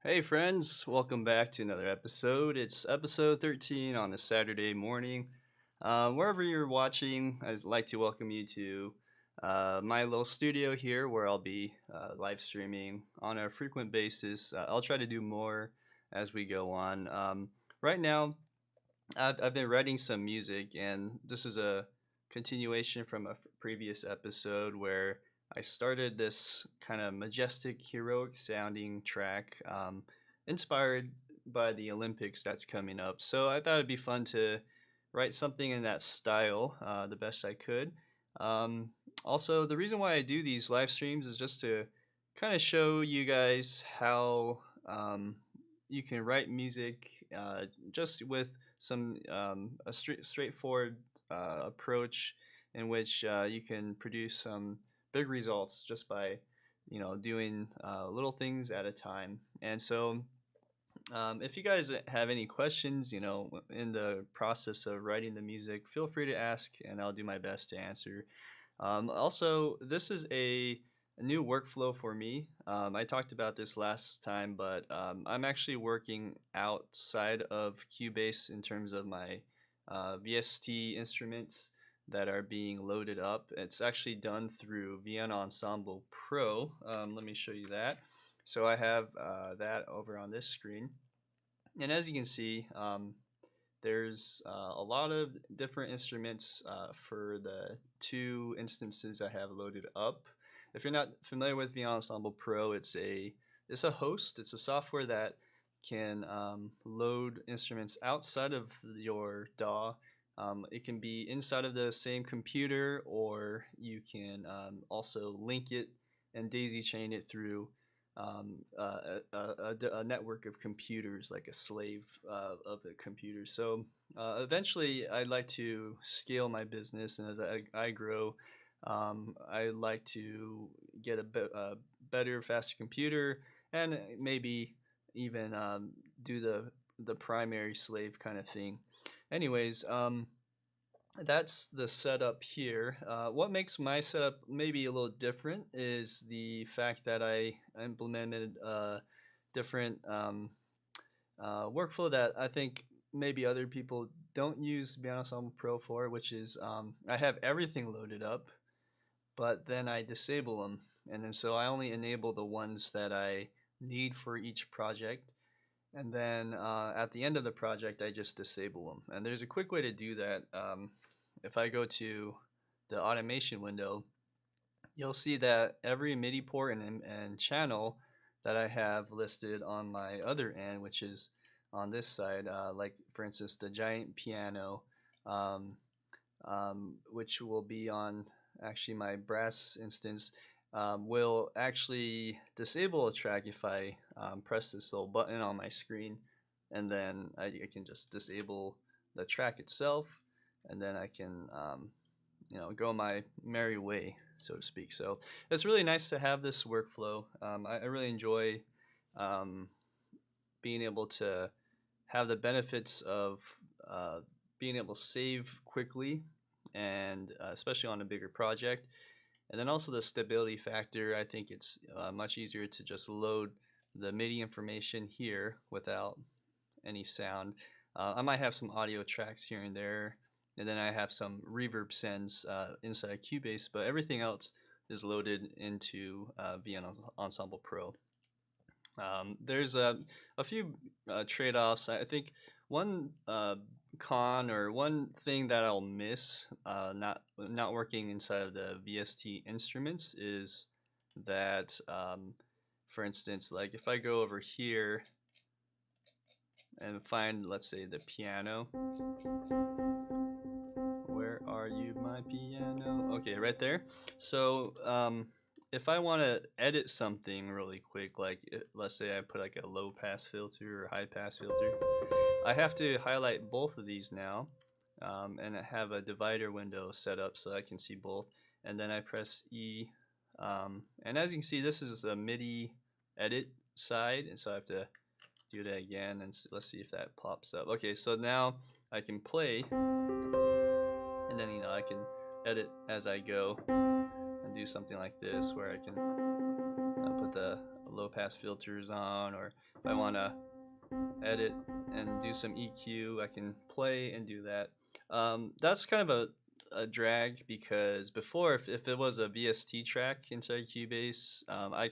Hey friends, welcome back to another episode. It's episode 13 on a Saturday morning. Wherever you're watching, I'd like to welcome you to my little studio here where I'll be live streaming on a frequent basis. I'll try to do more as we go on. Right now, I've been writing some music, and this is a continuation from a previous episode where I started this kind of majestic, heroic sounding track, inspired by the Olympics that's coming up. So I thought it'd be fun to write something in that style the best I could. Um, Also, the reason why I do these live streams is just to kind of show you guys how you can write music just with some straightforward approach in which you can produce some big results just by doing little things at a time. And so if you guys have any questions, in the process of writing the music, feel free to ask, and I'll do my best to answer. Also, this is a new workflow for me. I talked about this last time, but I'm actually working outside of Cubase in terms of my VST instruments that are being loaded up. It's actually done through Violin Ensemble Pro. Let me show you that. So I have that over on this screen. And as you can see, there's a lot of different instruments for the two instances I have loaded up. If you're not familiar with the Ensemble Pro, it's a host. It's a software that can load instruments outside of your DAW. It can be inside of the same computer, or you can also link it and daisy chain it through a network of computers, like a slave of the computer. So eventually, I'd like to scale my business, and as I grow, I'd like to get a better, faster computer, and maybe even do the primary slave kind of thing. Anyways, that's the setup here. What makes my setup maybe a little different is the fact that I implemented a different workflow that I think maybe other people don't use Piano Ensemble Pro for, which is I have everything loaded up, but then I disable them. And then so I only enable the ones that I need for each project. And then at the end of the project, I just disable them. And there's a quick way to do that. If I go to the automation window, you'll see that every MIDI port and channel that I have listed on my other end, which is on this side, like for instance, the giant piano, um, which will be on actually my brass instance, will actually disable a track if I press this little button on my screen, and then I can just disable the track itself, and then I can go my merry way, so to speak. So it's really nice to have this workflow. I really enjoy um, being able to have the benefits of uh, being able to save quickly, and especially on a bigger project. And then also the stability factor. I think it's much easier to just load the MIDI information here without any sound. I might have some audio tracks here and there, and then I have some reverb sends inside Cubase, but everything else is loaded into VN Ensemble Pro. There's a few trade-offs. I think one con or one thing that I'll miss not working inside of the VST instruments is that, for instance, like if I go over here and find, let's say, the piano. Where are you, my piano? Okay, right there. So if I want to edit something really quick, like let's say I put like a low pass filter or high pass filter, I have to highlight both of these now, and I have a divider window set up so I can see both. And then I press E, and as you can see, this is a MIDI edit side, and so I have to do that again, and let's see if that pops up. Okay, so now I can play, and then I can edit as I go and do something like this where I can put want the low pass filters on, or if I want to edit and do some EQ, I can play and do that. That's kind of a drag, because before, if it was a VST track inside Cubase,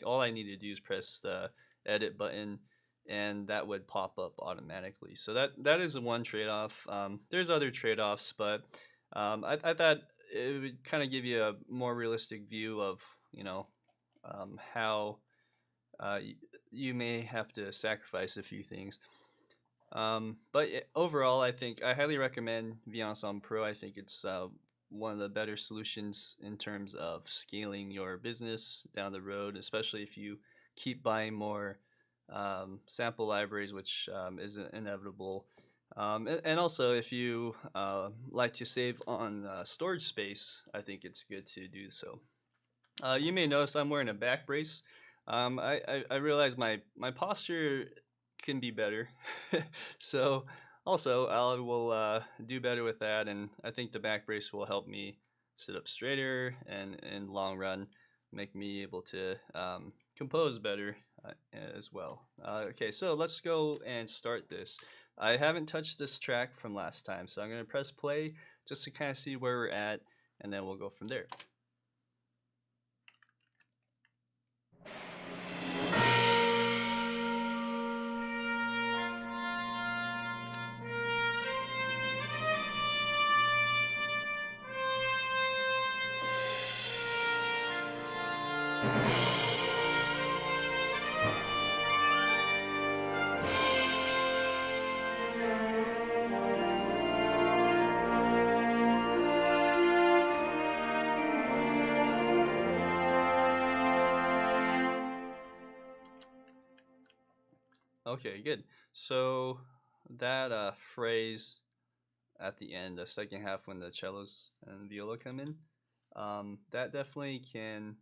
all I need to do is press the edit button, and that would pop up automatically. So that is one trade-off. There's other trade-offs, but I thought it would kind of give you a more realistic view of, how you may have to sacrifice a few things. But overall, I think I highly recommend Violin Pro. I think it's one of the better solutions in terms of scaling your business down the road, especially if you keep buying more sample libraries, which is inevitable. And also, if you like to save on storage space, I think it's good to do so. You may notice I'm wearing a back brace. I realize my posture can be better. So also I will do better with that, and I think the back brace will help me sit up straighter, and in long run make me able to compose better as well. Okay, so let's go and start this. I haven't touched this track from last time, so I'm going to press play just to kind of see where we're at, and then we'll go from there. Okay, good. So that phrase at the end, the second half, when the cellos and viola come in, that definitely can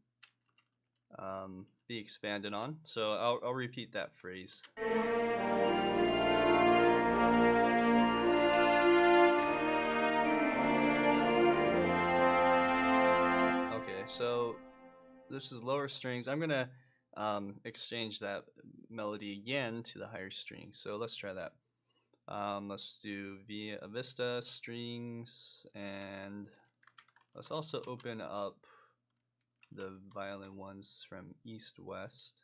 be expanded on. So I'll repeat that phrase. Okay, so this is lower strings. I'm gonna exchange that melody again to the higher string. So let's try that. Let's do Vista strings, and let's also open up the violin ones from east west,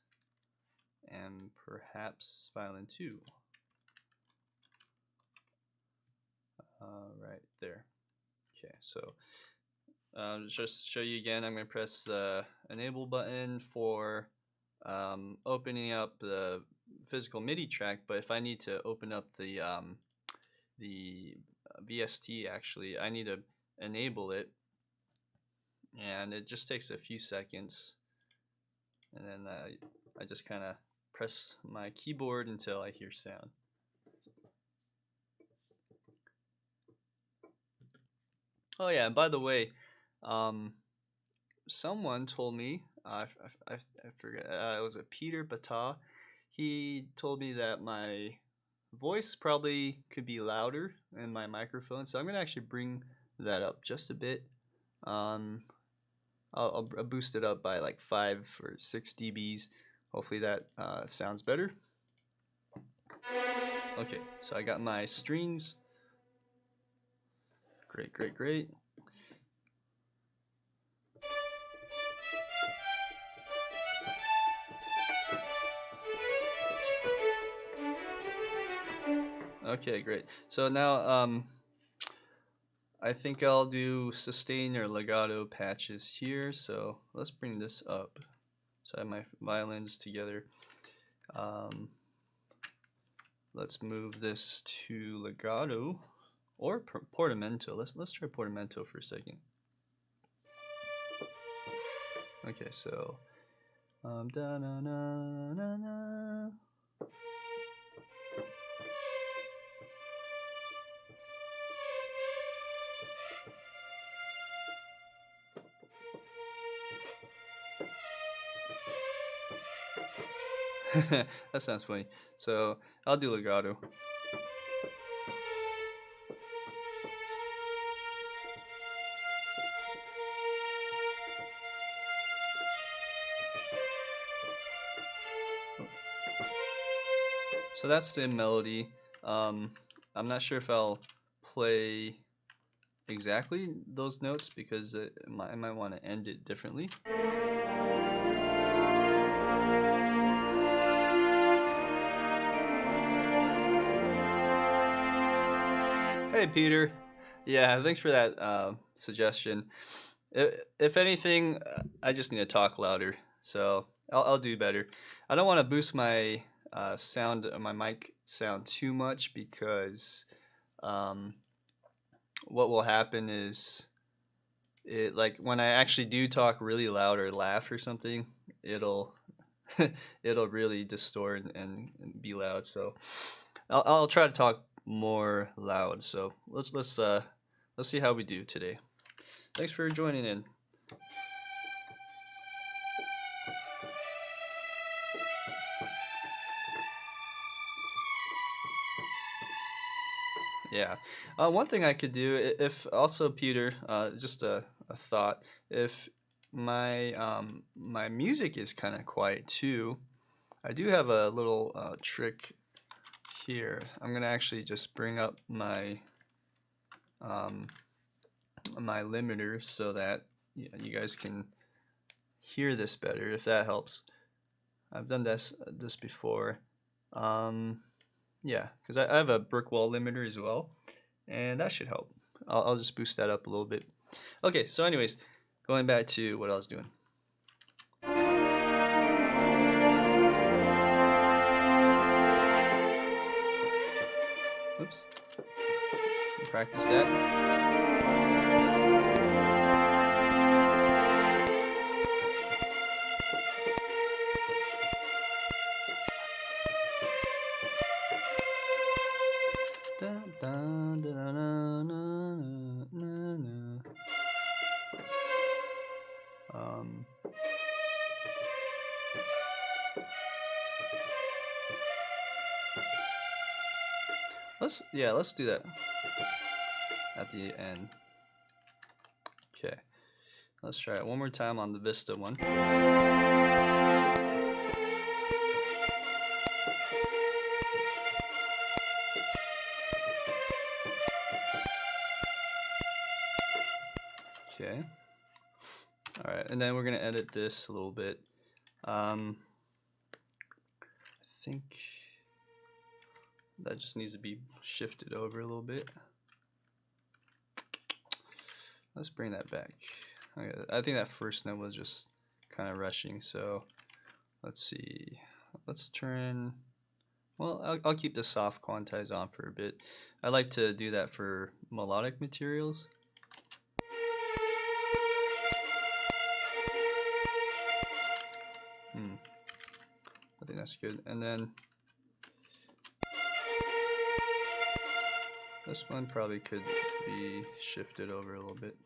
and perhaps violin 2. Right there. Okay, so just show you again, I'm going to press the enable button for opening up the physical MIDI track, but if I need to open up the VST, actually, I need to enable it, and it just takes a few seconds, and then I just kind of press my keyboard until I hear sound. Oh yeah, and by the way, someone told me, I forget, it was a Peter Bata. He told me that my voice probably could be louder in my microphone, so I'm gonna actually bring that up just a bit. I'll boost it up by like 5 or 6 dBs. Hopefully that sounds better. Okay, so I got my strings. Great, great, great. Okay, great. So now I think I'll do sustain or legato patches here. So let's bring this up. So I have my violins together. Let's move this to legato or portamento. Let's try portamento for a second. Okay, so da na na na na. That sounds funny. So I'll do legato. So that's the melody. I'm not sure if I'll play exactly those notes because I might want to end it differently. Hey Peter, yeah, thanks for that suggestion. If anything, I just need to talk louder, so I'll do better. I don't want to boost my my mic sound too much because um, what will happen is it like when I actually do talk really loud or laugh or something, it'll it'll really distort and be loud. So I'll try to talk more loud. So let's see how we do today. Thanks for joining in. Yeah. One thing I could do, if also Peter, just a thought, if my music is kind of quiet too, I do have a little trick here. I'm gonna actually just bring up um, my limiter so that you guys can hear this better, if that helps. I've done this before. Yeah, because I have a brick wall limiter as well, and that should help. I'll just boost that up a little bit. Okay, so anyways, going back to what I was doing. Oops. Practice that. Dun, dun, dun, dun, dun, dun, dun. Let's do that at the end. Okay, let's try it one more time on the Vista one. Okay. All right, and then we're gonna edit this a little bit. I think that just needs to be shifted over a little bit. Let's bring that back. Okay, I think that first note was just kind of rushing, so let's see. Let's turn, well, I'll keep the soft quantize on for a bit. I like to do that for melodic materials. I think that's good. And then this one probably could be shifted over a little bit.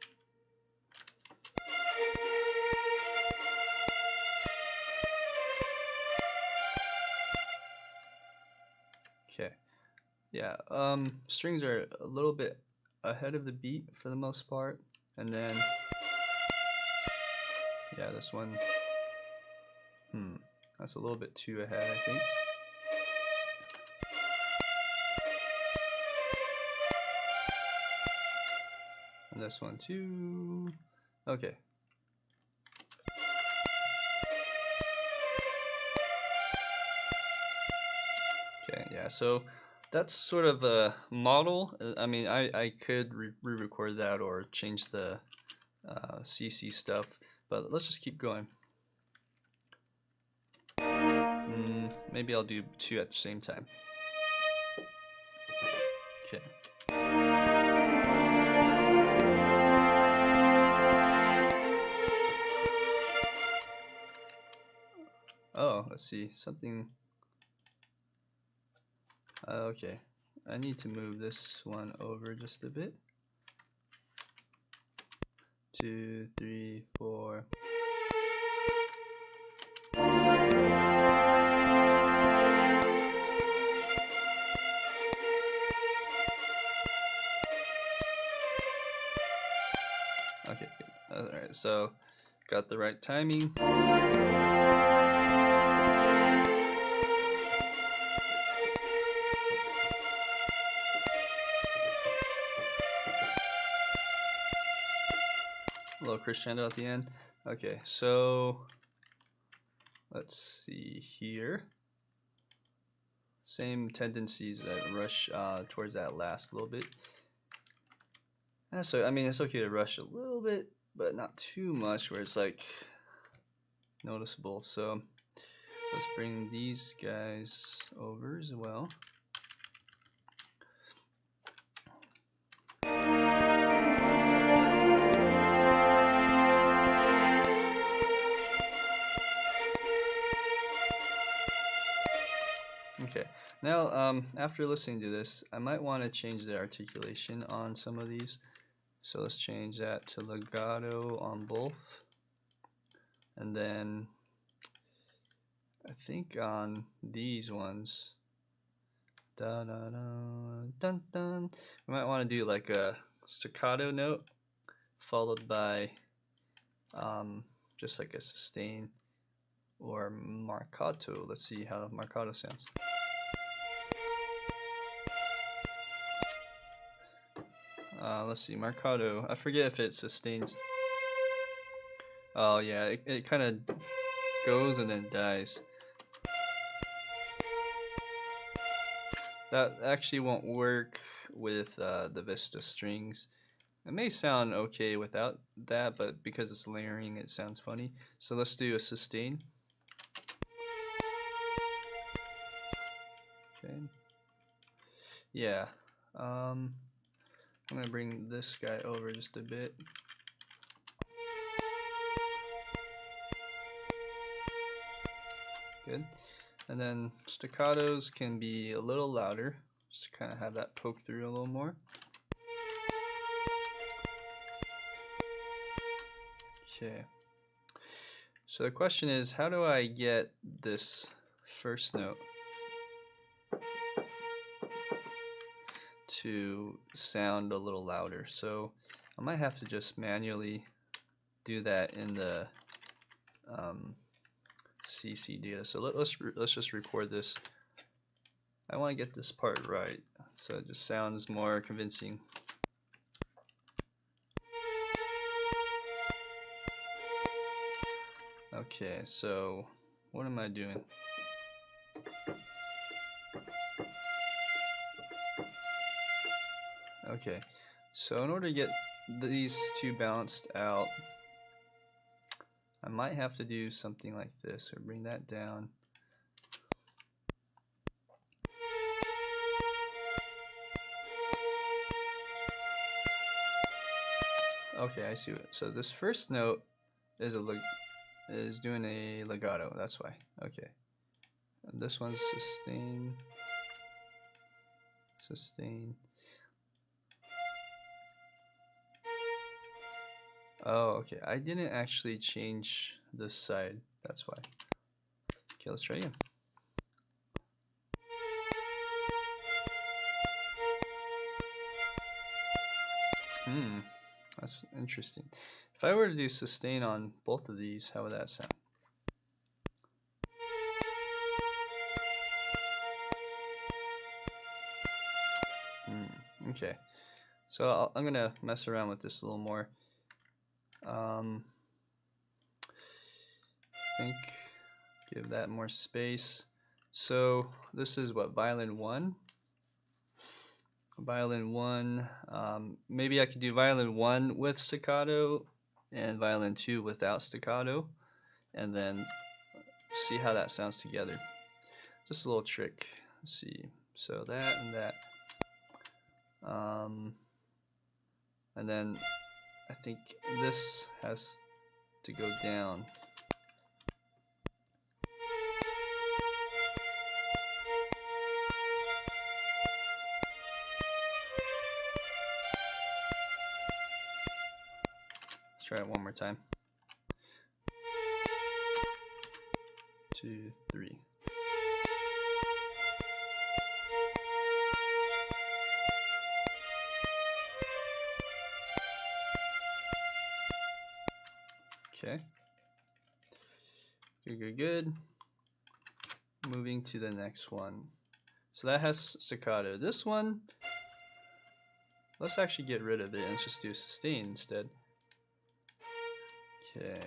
Okay. Yeah, strings are a little bit ahead of the beat for the most part. And then, yeah, this one, that's a little bit too ahead, I think. And this one too. Okay. Okay, yeah, so that's sort of a model. I mean, I could re-record that or change the CC stuff, but let's just keep going. Maybe I'll do two at the same time. Okay. Oh, let's see, something. Okay, I need to move this one over just a bit. 2, 3, 4. Okay, good. All right, so got the right timing. crescendo at the end. Okay, so let's see here. Same tendencies that rush towards that last little bit. So I mean, it's okay to rush a little bit, but not too much where it's like noticeable. So let's bring these guys over as well. Okay, now after listening to this, I might want to change the articulation on some of these. So let's change that to legato on both. And then I think on these ones, da da da dun dun, we might want to do like a staccato note followed by just like a sustain or marcato. Let's see how marcato sounds. Let's see, marcato. I forget if it sustains. Oh yeah, it kind of goes and then dies. That actually won't work with the Vista strings. It may sound okay without that, but because it's layering, it sounds funny. So let's do a sustain. Okay. Yeah. I'm gonna bring this guy over just a bit. Good. And then staccatos can be a little louder, just to kind of have that poke through a little more. Okay. So the question is, how do I get this first note to sound a little louder? So I might have to just manually do that in the CC data. So let's just record this. I want to get this part right, so it just sounds more convincing. Okay, so what am I doing? Okay, so in order to get these two balanced out, I might have to do something like this, or bring that down. Okay, I see it. So this first note is doing a legato. That's why. Okay, and this one's sustain, sustain. Oh, okay. I didn't actually change this side. That's why. Okay, let's try again. That's interesting. If I were to do sustain on both of these, how would that sound? Okay, so I'm gonna mess around with this a little more. I think give that more space. So this is what, violin 1? Violin 1, maybe I could do violin 1 with staccato and violin 2 without staccato, and then see how that sounds together. Just a little trick. Let's see. So that and that. And then I think this has to go down. Let's try it one more time. 2, 3. Okay. Good. Moving to the next one. So that has staccato. This one, let's actually get rid of it and let's just do sustain instead. Okay.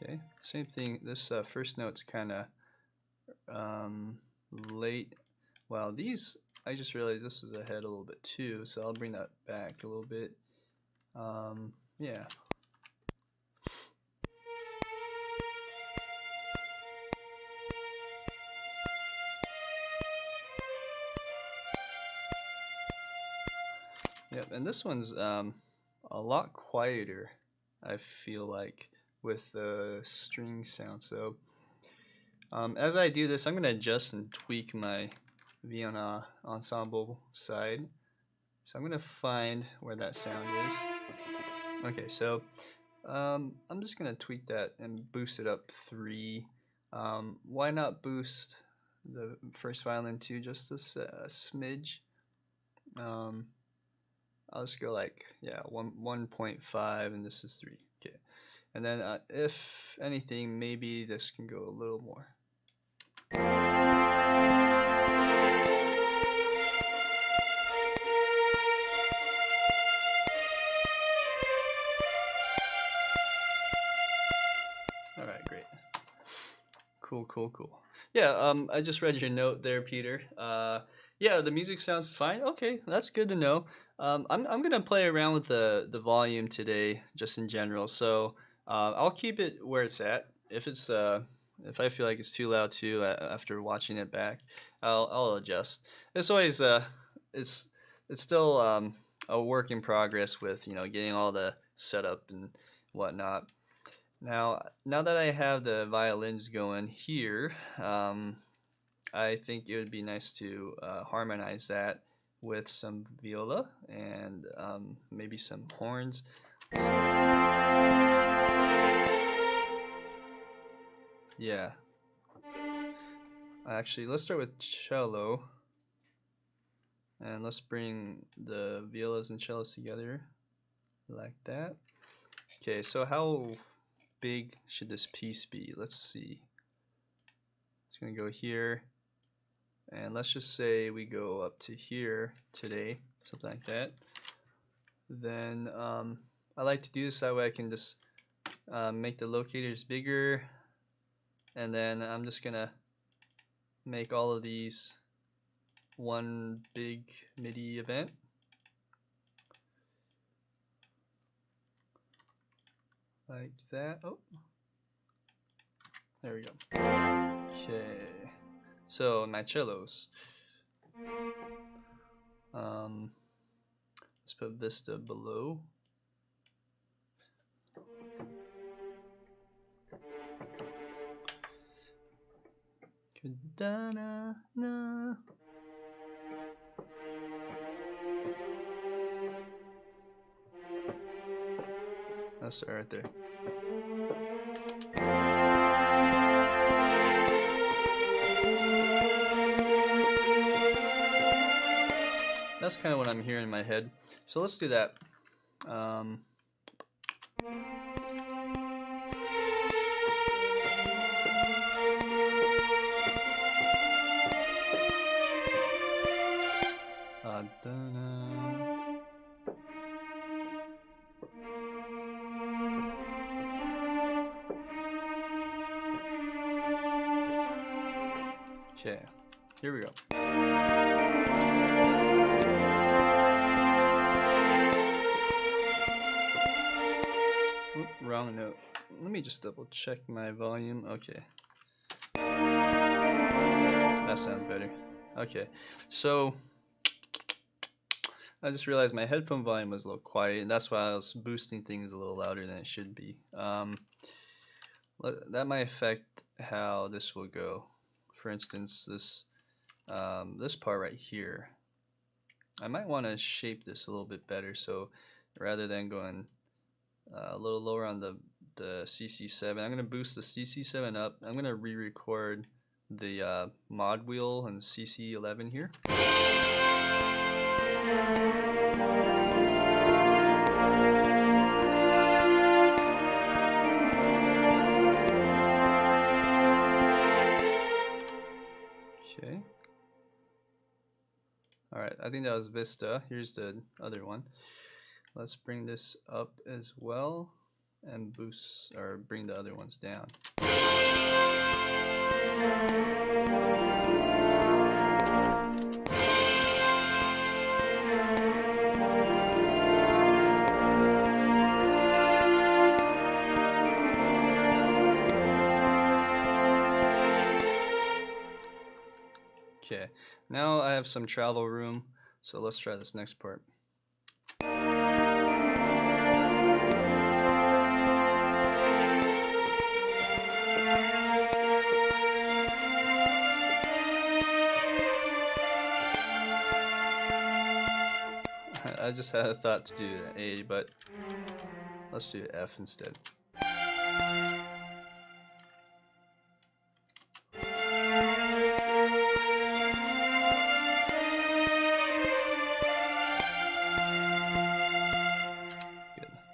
Okay, same thing. This first note's kind of late. Well, these, I just realized this is ahead a little bit too, so I'll bring that back a little bit. Yeah. Yep, and this one's a lot quieter, I feel like, with the string sound. So as I do this, I'm going to adjust and tweak my Violin ensemble side. So I'm going to find where that sound is. Okay, so I'm just going to tweak that and boost it up 3. Why not boost the first violin to just a smidge? I'll just go like, yeah, 1.5, and this is 3. Okay, and then if anything, maybe this can go a little more. All right, great. Cool. Yeah, I just read your note there, Peter. Yeah, the music sounds fine. Okay, that's good to know. I'm gonna play around with the volume today, just in general. So I'll keep it where it's at. If I feel like it's too loud too after watching it back, I'll adjust. It's always it's it's still a work in progress with getting all the setup and whatnot. Now that I have the violins going here, I think it would be nice to harmonize that with some viola and maybe some horns. Yeah. Actually, let's start with cello. And let's bring the violas and cellos together like that. Okay, so how big should this piece be? Let's see. It's going to go here. And let's just say we go up to here today, something like that. Then I like to do this that way I can just make the locators bigger. And then I'm just going to make all of these one big MIDI event. Like that. Oh, there we go. Okay. So my cellos. Let's put Vista below. Da-na-na. That's start right there. That's kind of what I'm hearing in my head. So let's do that. Okay, here we go. Oop, wrong note. Let me just double check my volume. Okay. That sounds better. Okay, so I just realized my headphone volume was a little quiet, and that's why I was boosting things a little louder than it should be. That might affect how this will go. For instance, this part right here, I might want to shape this a little bit better. So rather than going a little lower on the CC7, I'm going to boost the CC7 up. I'm going to re-record the mod wheel and CC11 here. Okay. All right, I think that was Vista. Here's the other one. Let's bring this up as well and boost or bring the other ones down. Okay, now I have some travel room, so let's try this next part. I just had a thought to do A, but let's do F instead.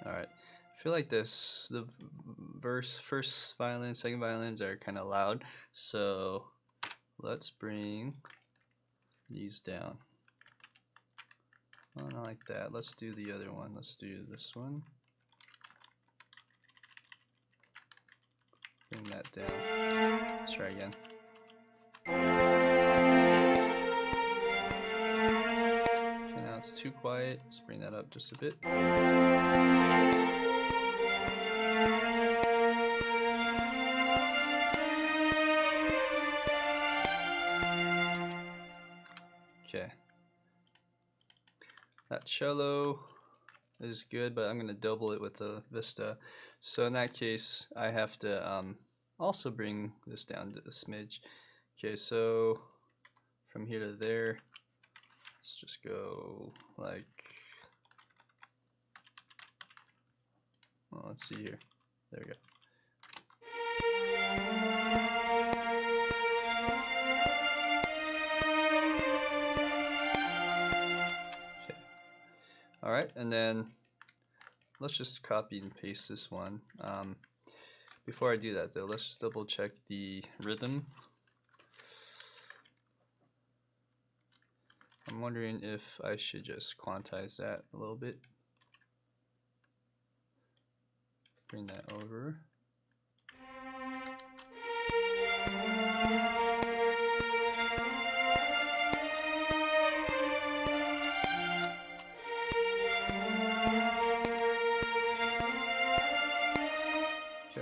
I feel like the first violin, second violins are kind of loud, so let's bring these down. Oh, not like that. Let's do the other one. Let's do this one. Bring that down. Let's try again. Okay, now it's too quiet. Let's bring that up just a bit. Okay. That cello is good, but I'm going to double it with the Vista. So in that case, I have to also bring this down to a smidge. Okay, so from here to there, let's just go like, well, let's see here. There we go. Alright, and then let's just copy and paste this one. Before I do that though, let's just double check the rhythm. I'm wondering if I should just quantize that a little bit. Bring that over.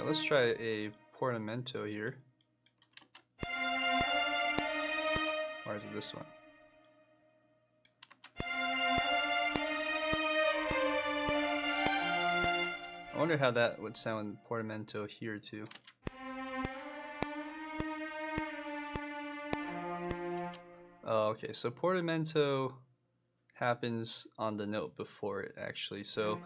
Let's try a portamento here. Or is it this one? I wonder how that would sound in portamento here too. Oh, okay, so portamento happens on the note before it actually. So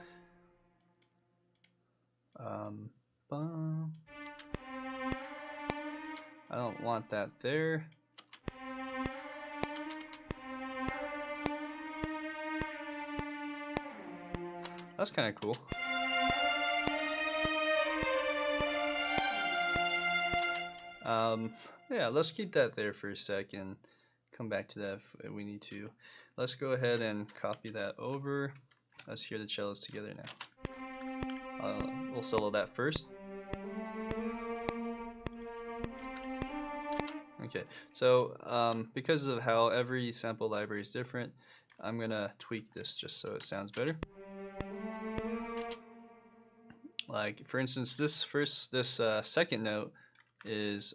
I don't want that there. That's kind of cool. Yeah, let's keep that there for a second. Come back to that if we need to. Let's go ahead and copy that over. Let's hear the cellos together now. We'll solo that first. Okay, so because of how every sample library is different, I'm gonna tweak this just so it sounds better. Like for instance, this second note is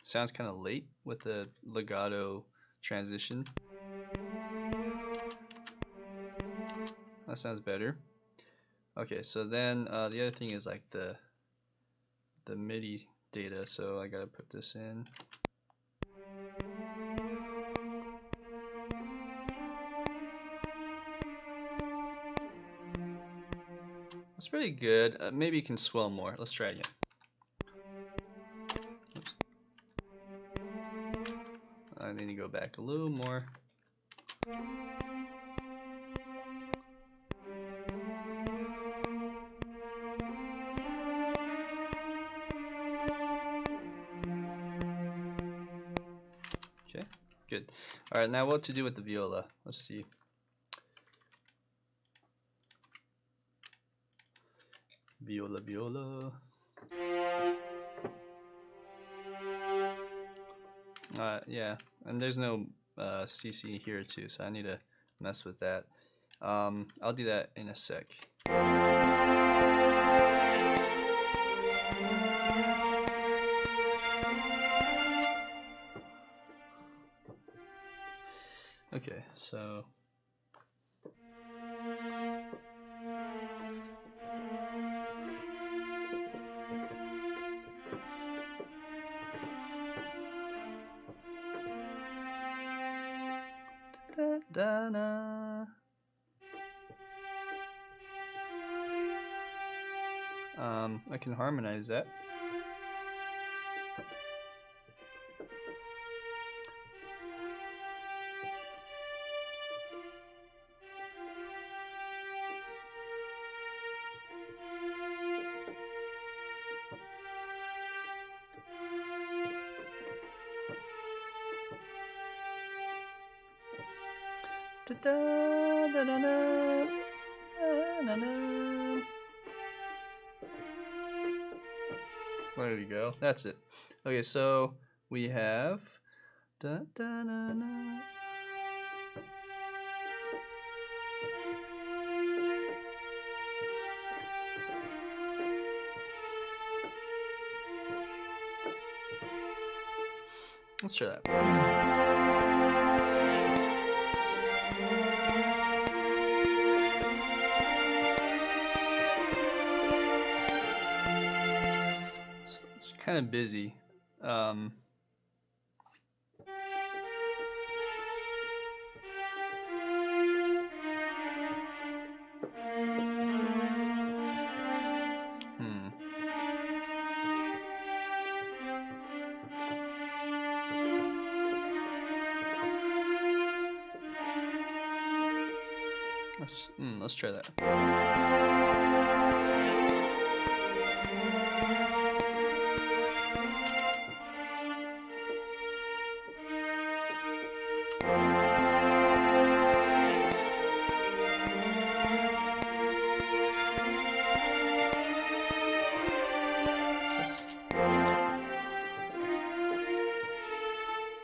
sounds kind of late with the legato transition. That sounds better. Okay, so then the other thing is like the MIDI data, so I gotta put this in. That's pretty good. Maybe you can swell more. Let's try again. Oops. I need to go back a little more. Okay, Good. All right, now what to do with the viola? Let's see. Viola, viola. Yeah, and there's no CC here too, so I need to mess with that. I'll do that in a sec. Okay, so da-da-da. I can harmonize that. There we go. That's it. Okay, so we have. Let's try that. It's kind of busy. Let's try that.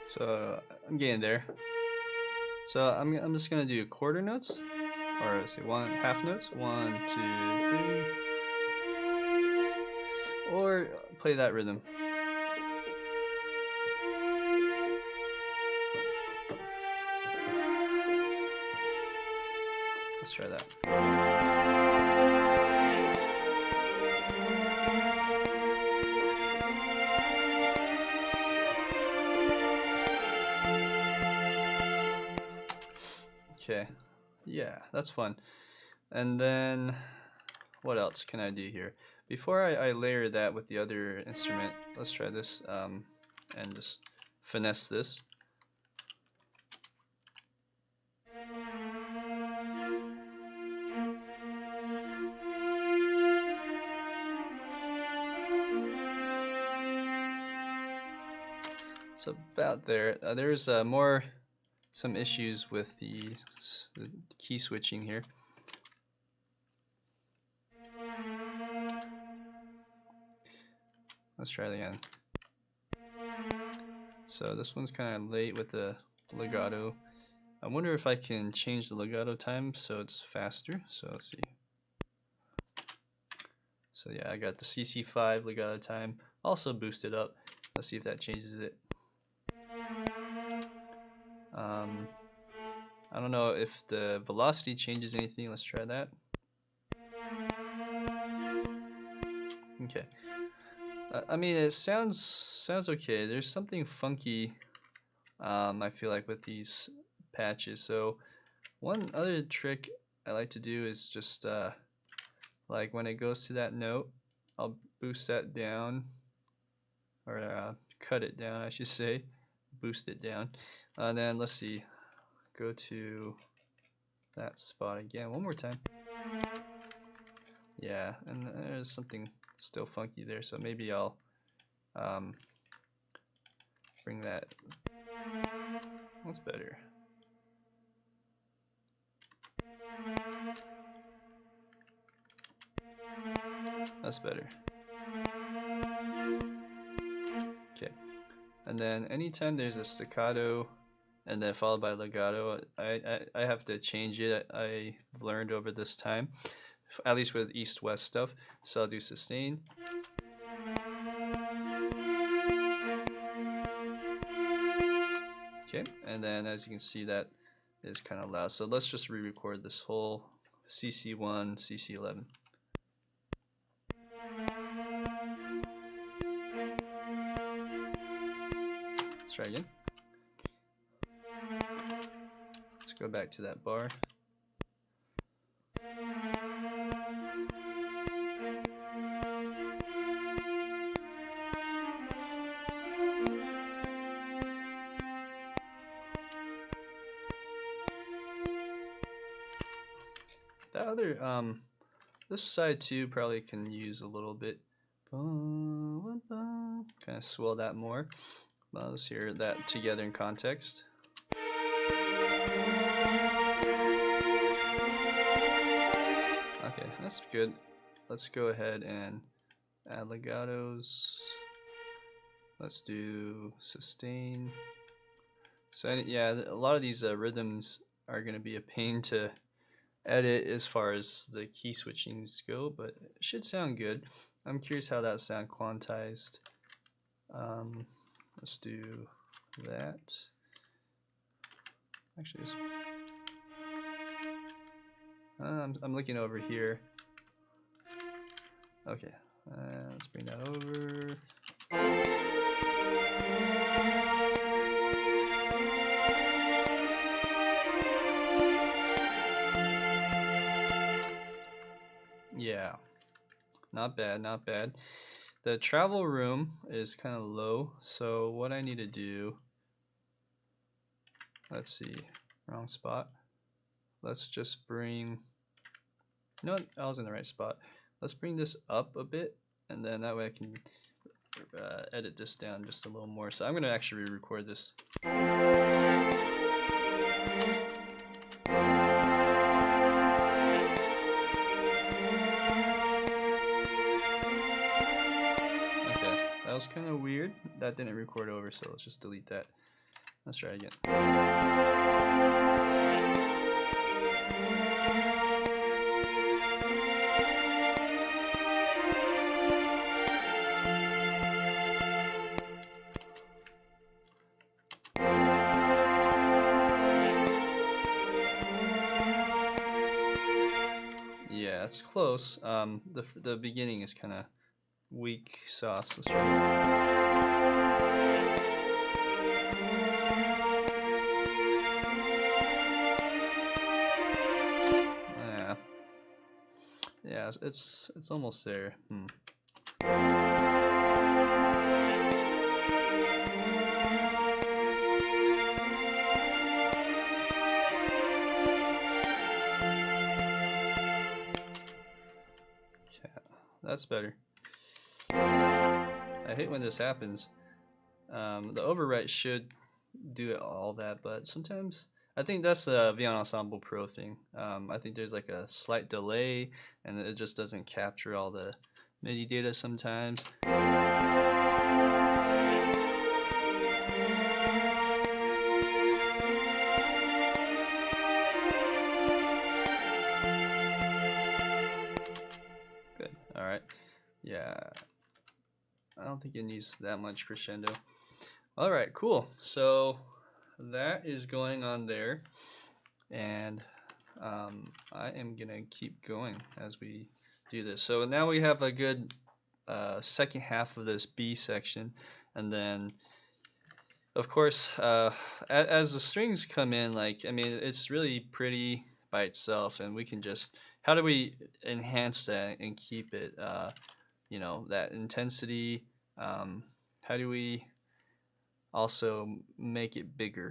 So I'm getting there. So I'm just gonna do quarter notes, or let's say half notes. 1, 2, 3, or play that rhythm. Let's try that. Okay, yeah, that's fun. And then what else can I do here? Before I layer that with the other instrument, let's try this and just finesse this. So about there. There's some issues with the key switching here. Let's try it again. So this one's kind of late with the legato. I wonder if I can change the legato time so it's faster. So let's see. So yeah, I got the CC5 legato time. Also boosted up. Let's see if that changes it. I don't know if the velocity changes anything. Let's try that. Okay. I mean, it sounds okay. There's something funky, I feel like, with these patches. So one other trick I like to do is just like when it goes to that note, I'll boost that down, or cut it down, I should say, boost it down. And then let's see, go to that spot again one more time. Yeah, and there's something still funky there, so maybe I'll bring that That's better. That's better. Okay. And then anytime there's a staccato and then followed by legato, I have to change it. I've learned over this time, at least with east-west stuff. So I'll do sustain. Okay, and then as you can see, that is kind of loud. So let's just re-record this whole CC1, CC11. Let's try again. Let's go back to that bar. That other, this side too probably can use a little bit. Kind of swell that more. Let's hear that together in context. Okay, that's good. Let's go ahead and add legatos. Let's do sustain. So yeah, a lot of these rhythms are going to be a pain to edit as far as the key switchings go, but it should sound good. I'm curious how that sound quantized. Let's do that. Actually, I'm looking over here. Okay, let's bring that over. Yeah, not bad, not bad. The travel room is kind of low, so what I need to do, let's see, wrong spot. Let's just bring, no, I was in the right spot. Let's bring this up a bit, and then that way I can edit this down just a little more. So I'm going to actually re-record this. That was kind of weird. That didn't record over, so let's just delete that. Let's try again. Yeah, it's close. The beginning is kind of weak sauce. Let's try. Yeah, it's almost there. Yeah, that's better. I hate when this happens. The overwrite should do all that, but sometimes I think that's a Violin Ensemble Pro thing. I think there's like a slight delay, and it just doesn't capture all the MIDI data sometimes. Good. All right. Yeah. I don't think it needs that much crescendo. All right, cool. So that is going on there, and I am gonna keep going as we do this. So now we have a good second half of this B section, and then of course as the strings come in, like, I mean, it's really pretty by itself, and we can just, how do we enhance that and keep it you know, that intensity? How do we also make it bigger?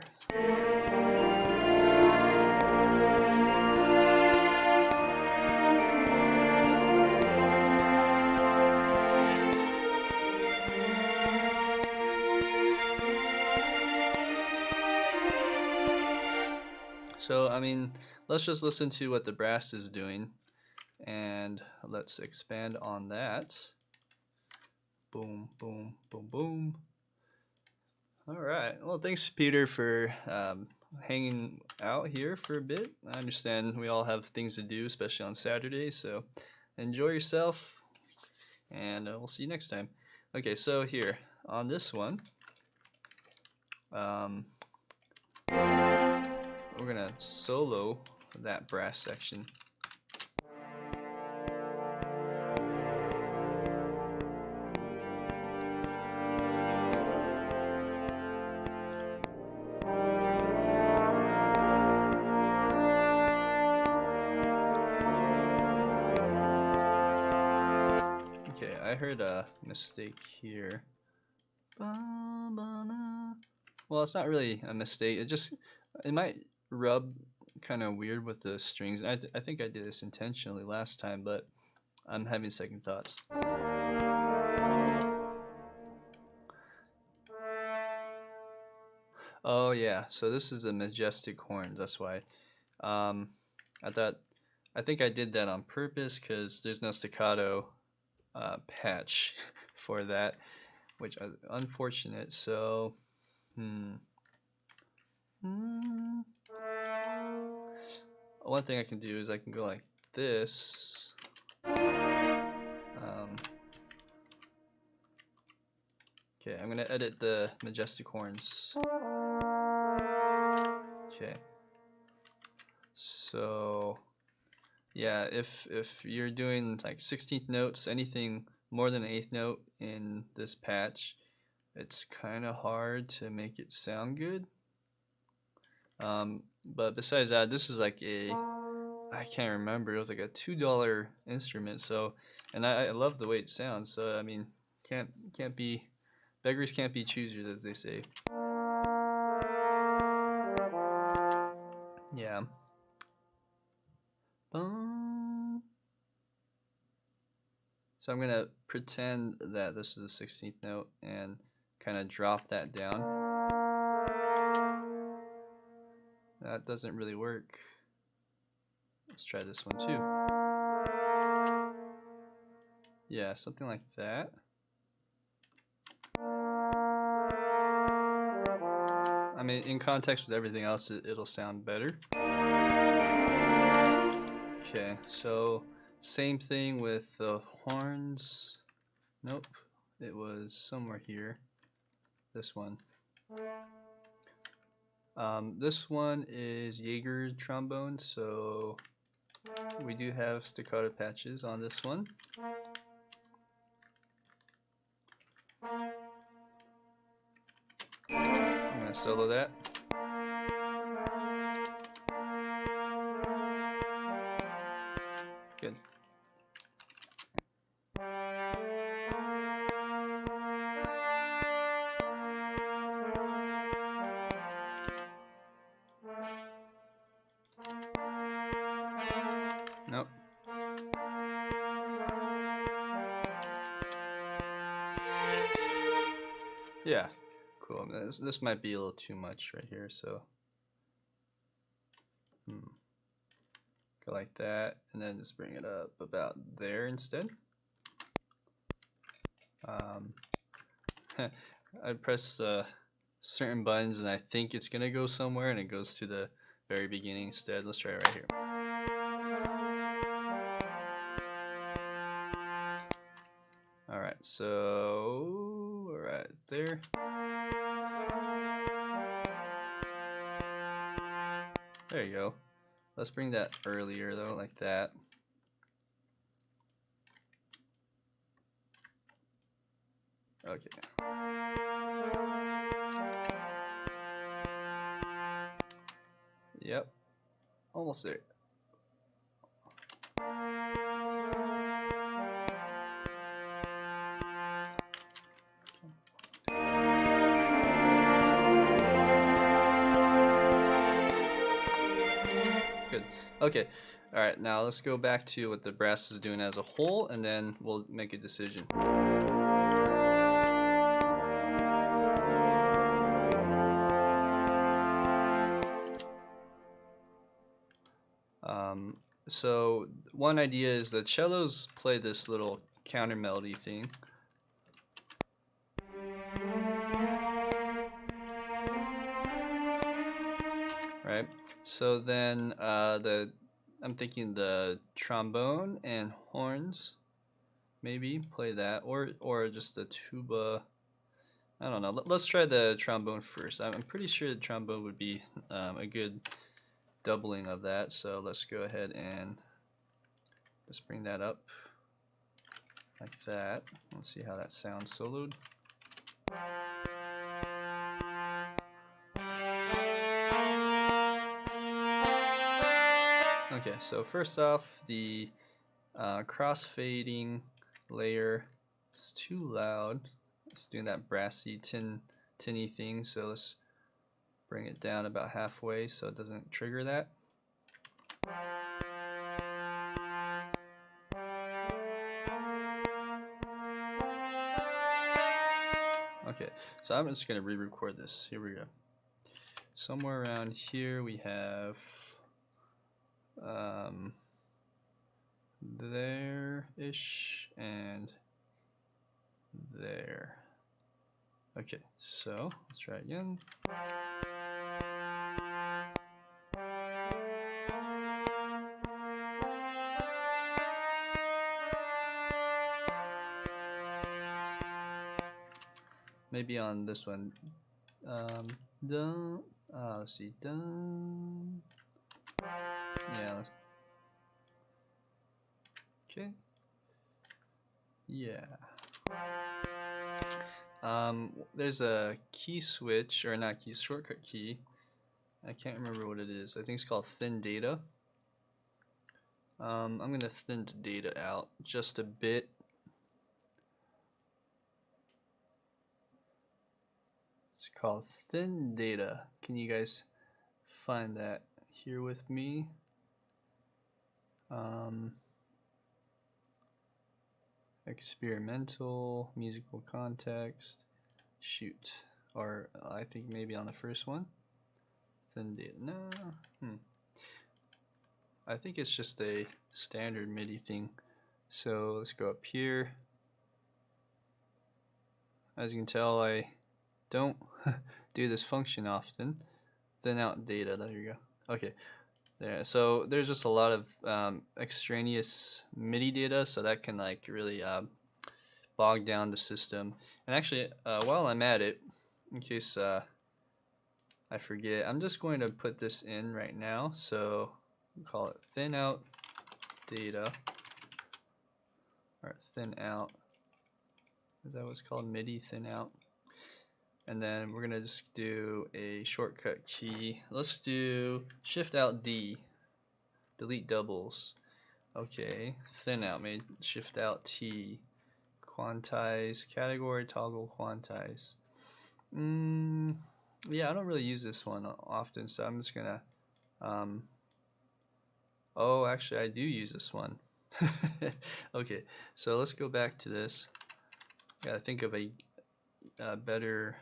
So, I mean, let's just listen to what the brass is doing, and let's expand on that. Boom, boom, boom, boom. All right. Well, thanks, Peter, for hanging out here for a bit. I understand we all have things to do, especially on Saturdays, so enjoy yourself, and we'll see you next time. Okay, so here, on this one, we're gonna solo that brass section. Okay, I heard a mistake here. Well, it's not really a mistake. It might rub kind of weird with the strings. I think I did this intentionally last time, but I'm having second thoughts. Oh yeah, so this is the majestic horns. That's why. I think I did that on purpose because there's no staccato patch for that, which is unfortunate. So, one thing I can do is I can go like this. Okay, I'm gonna edit the majestic horns. Okay. So, yeah, if you're doing like 16th notes, anything more than an 8th note in this patch, it's kind of hard to make it sound good. But besides that, this is like I can't remember, it was like a $2 instrument, so, and I love the way it sounds, so I mean, can't be, beggars can't be choosers, as they say. Yeah. So I'm gonna pretend that this is a 16th note and kind of drop that down. That doesn't really work. Let's try this one too. Yeah, something like that. I mean, in context with everything else, it'll sound better. Okay, so same thing with the horns. Nope, it was somewhere here. This one. This one is Jaeger trombone, so we do have staccato patches on this one. I'm gonna solo that. Good. Nope. Yeah, cool. This might be a little too much right here, so go like that, and then just bring it up about there instead. I press certain buttons, and I think it's gonna go somewhere, and it goes to the very beginning instead. Let's try it right here. Alright, so right there. There you go. Let's bring that earlier though, like that. Okay. Yep. Almost there. Good. Okay. All right. Now let's go back to what the brass is doing as a whole, and then we'll make a decision. So one idea is the cellos play this little counter melody thing. Right. So then I'm thinking the trombone and horns maybe play that, or just the tuba. I don't know. Let's try the trombone first. I'm pretty sure the trombone would be a good doubling of that. So let's go ahead and let's bring that up like that. Let's see how that sounds soloed. Okay, so first off, the crossfading layer is too loud. It's doing that brassy tinny thing, so let's bring it down about halfway so it doesn't trigger that. Okay, so I'm just going to re-record this. Here we go. Somewhere around here we have there-ish and there. Okay, so let's try it again. Maybe on this one. Dun. Let's see. Dun. Yeah. Okay. Yeah. There's a key switch, or not key, shortcut key. I can't remember what it is. I think it's called thin data. I'm gonna thin the data out just a bit. It's called thin data. Can you guys find that here with me? Experimental, musical context, shoot. Or I think maybe on the first one. Thin data, no. I think it's just a standard MIDI thing. So let's go up here. As you can tell, I don't do this function often. Thin out data, there you go. Okay, there. So there's just a lot of extraneous MIDI data, so that can like really bog down the system. And actually, while I'm at it, in case I forget, I'm just going to put this in right now. So we'll call it thin out data, or thin out. Is that what's called? MIDI thin out. And then we're gonna just do a shortcut key. Let's do Shift Alt D, delete doubles. Okay, thin out, made Shift Alt T, quantize, category, toggle, quantize. Yeah, I don't really use this one often, so I'm just gonna, oh, actually I do use this one. Okay, so let's go back to this. Gotta think of a better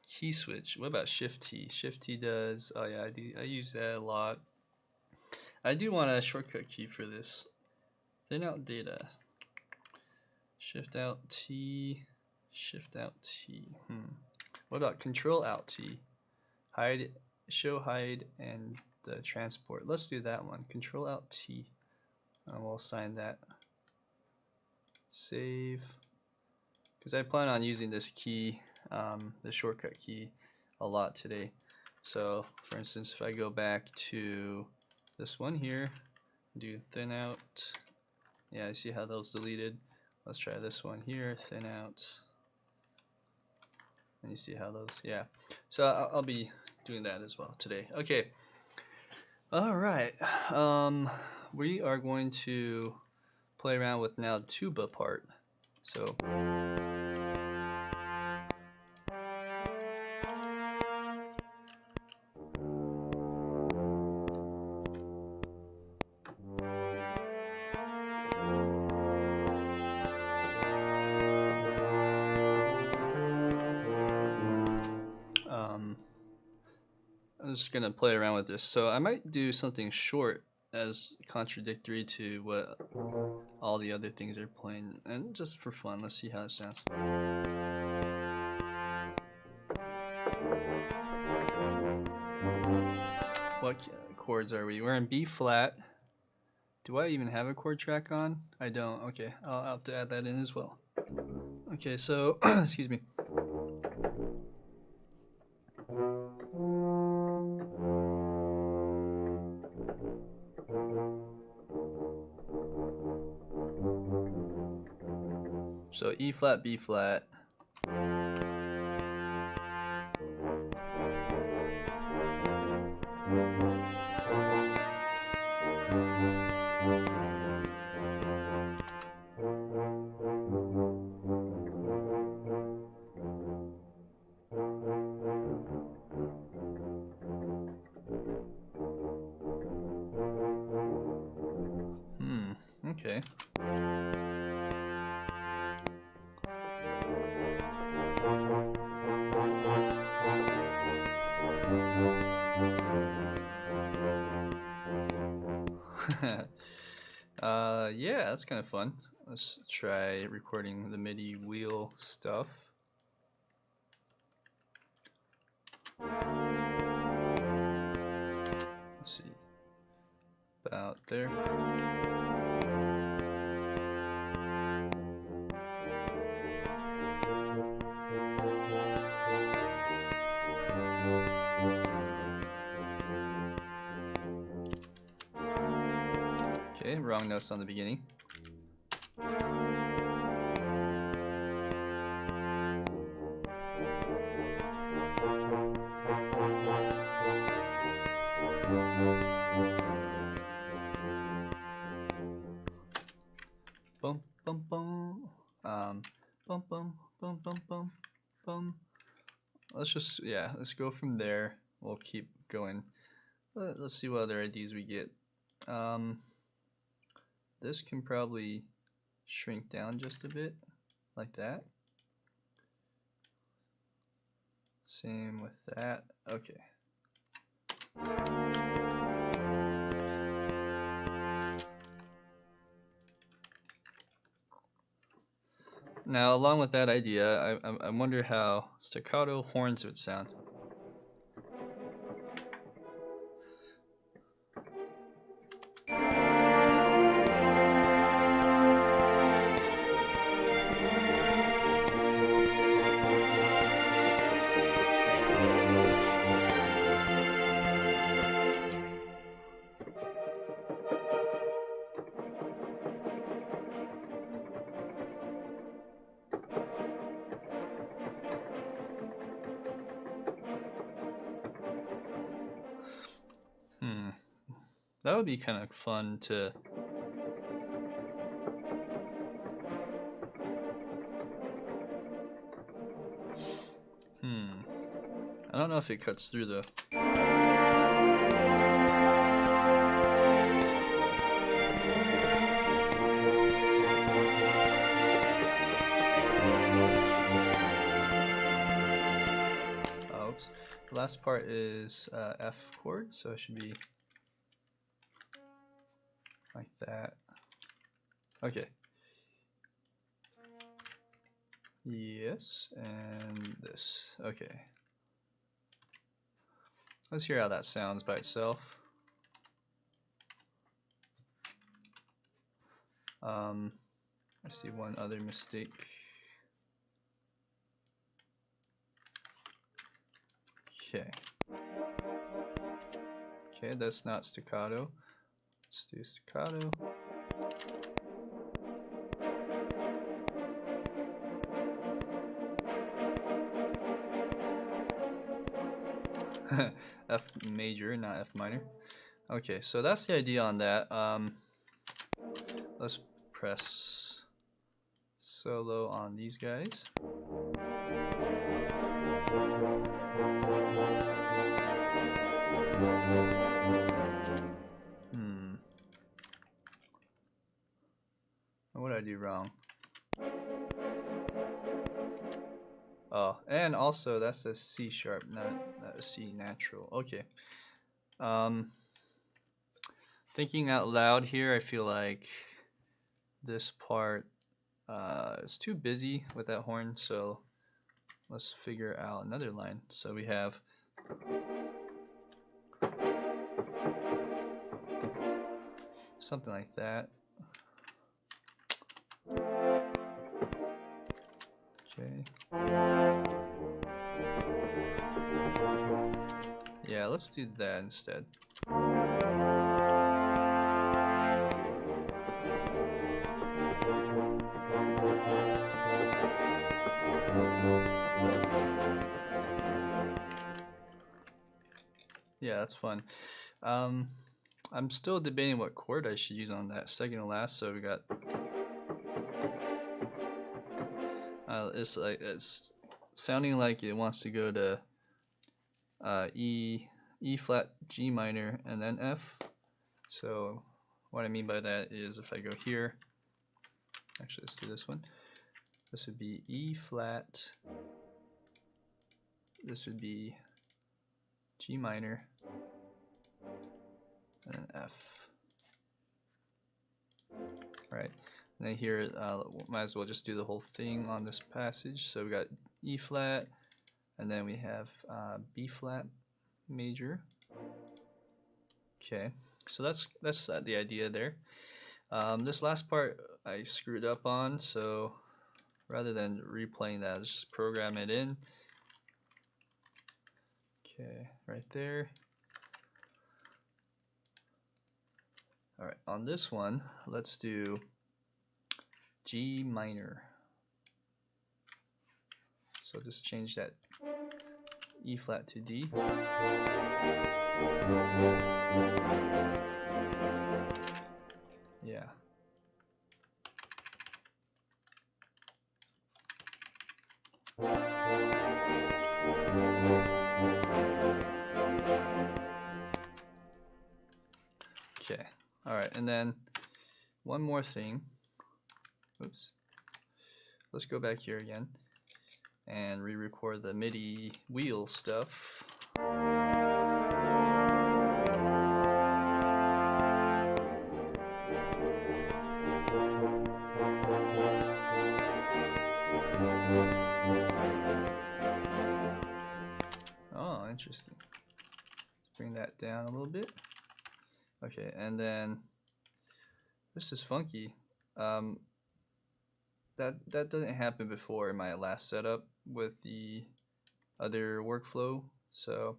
key switch. What about Shift T? Shift T does, oh yeah, I use that a lot. I do want a shortcut key for this. Thin out data. Shift Alt T, Shift Alt T. What about Control Alt T? Hide, show hide, and the transport. Let's do that one. Control Alt T. And we'll assign that. Save. Because I plan on using this key, the shortcut key, a lot today. So, for instance, if I go back to this one here, do thin out. Yeah, I see how those deleted. Let's try this one here, thin out. And you see how those, yeah. So I'll be doing that as well today. Okay. All right. We are going to play around with now the tuba part. So. I'm just gonna play around with this. So I might do something short as contradictory to what all the other things are playing, and just for fun, let's see how it sounds. What chords are we? We're in B flat. Do I even have a chord track on? I don't. Okay, I'll have to add that in as well. Okay, so excuse me. So E flat, B flat. Okay. Yeah, that's kind of fun. Let's try recording the MIDI wheel stuff. Let's see. About there. Okay, wrong notes on the beginning. Bum bum bum. Bum bum bum bum bum bum. Let's go from there. We'll keep going. Let's see what other ideas we get. This can probably shrink down just a bit, like that. Same with that. Okay. Now, along with that idea, I wonder how staccato horns would sound. That would be kind of fun to... I don't know if it cuts through though. Oops. The last part is F chord, so it should be like that. Okay. Yes, and this. Okay. Let's hear how that sounds by itself. I see one other mistake. Okay. Okay, that's not staccato. Let's do staccato. F major, not F minor. Okay, so that's the idea on that. Let's press solo on these guys. What did I do wrong? Oh, and also that's a C sharp, not a C natural. Okay. Thinking out loud here, I feel like this part is too busy with that horn, so let's figure out another line. So we have something like that. Okay. Yeah, let's do that instead. Yeah, that's fun. I'm still debating what chord I should use on that second to last. So we got it's sounding like it wants to go to E flat, G minor, and then F. So what I mean by that is if I go here, actually let's do this one. This would be E flat. This would be G minor, and then F. All right. And then here, might as well just do the whole thing on this passage. So we got E flat, and then we have B flat major. Okay, so that's the idea there. This last part I screwed up on, so rather than replaying that, let's just program it in. Okay, right there. All right, on this one, let's do G minor. So just change that E flat to D. Yeah. Okay. All right, and then one more thing. Oops. Let's go back here again and re-record the MIDI wheel stuff. Oh, interesting. Let's bring that down a little bit. Okay, and then this is funky. That didn't happen before in my last setup with the other workflow, so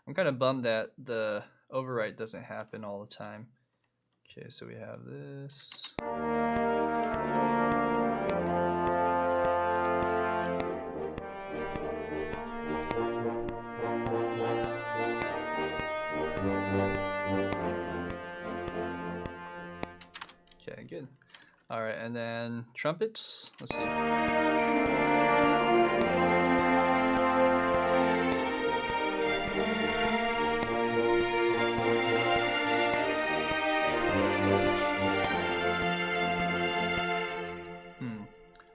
I'm kind of bummed that the overwrite doesn't happen all the time. Okay, so we have this. Okay, good. All right, and then trumpets. Let's see.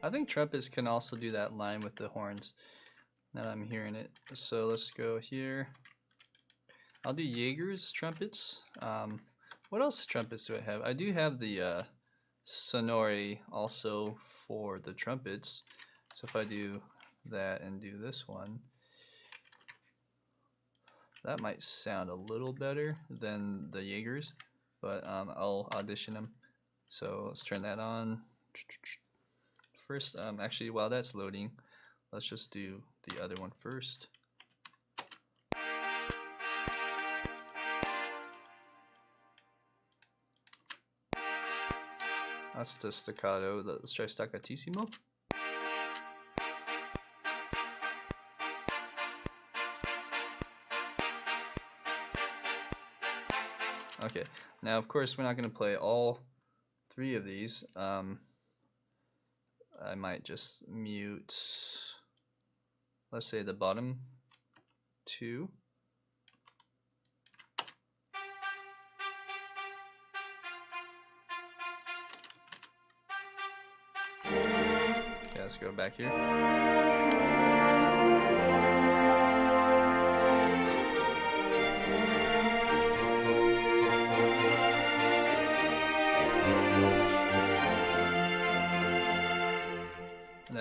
I think trumpets can also do that line with the horns. Now I'm hearing it. So let's go here. I'll do Jaeger's trumpets. What else trumpets do I have? I do have the Sonori also for the trumpets. So if I do that and do this one, that might sound a little better than the Jaeger's, but I'll audition them. So let's turn that on. First, actually, while that's loading, let's just do the other one first. That's the staccato. Let's try staccatissimo. Okay, now of course we're not going to play all three of these. I might just mute, let's say, the bottom two. Okay, let's go back here.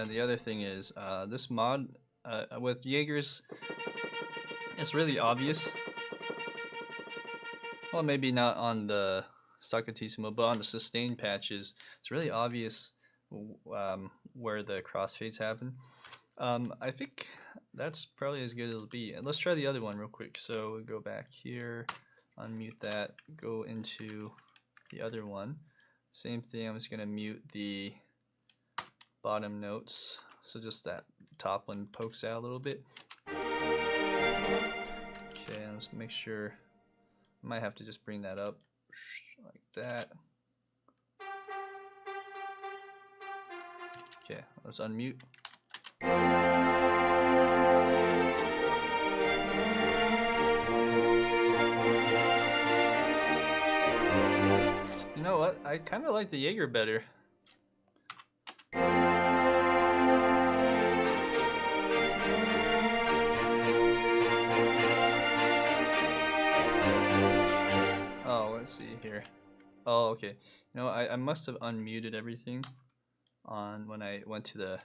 And the other thing is, this mod with Jaeger's, it's really obvious. Well, maybe not on the Staccatissimo, but on the sustain patches, it's really obvious where the crossfades happen. I think that's probably as good as it'll be. And let's try the other one real quick. So we go back here, unmute that, go into the other one. Same thing, I'm just gonna mute the bottom notes. So just that top one pokes out a little bit. Okay, let's make sure. I might have to just bring that up like that. Okay, let's unmute. You know what? I kind of like the Jaeger better. Let's see here. Oh, okay. You know, I must have unmuted everything on when I went to the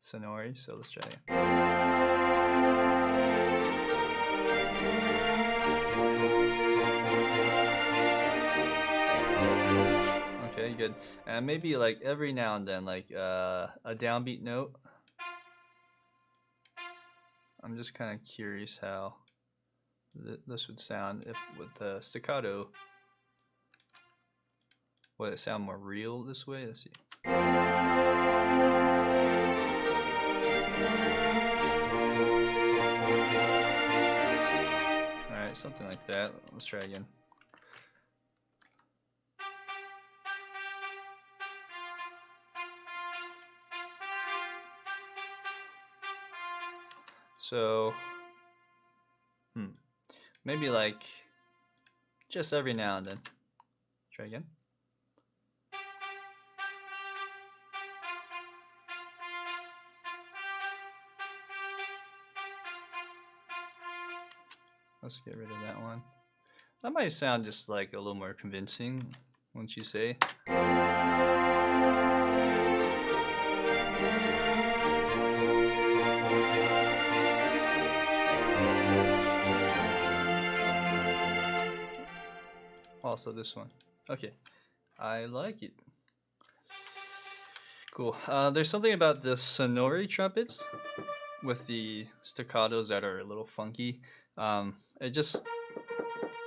Sonori, so let's try it. Okay, good. And maybe like every now and then, like a downbeat note. I'm just kind of curious how this would sound if with the staccato. Would it sound more real this way? Let's see. Alright, something like that. Let's try again. So, maybe like just every now and then. Try again. Let's get rid of that one. That might sound just like a little more convincing, wouldn't you say? Also this one. Okay, I like it. Cool. There's something about the Sonori trumpets with the staccatos that are a little funky. It just,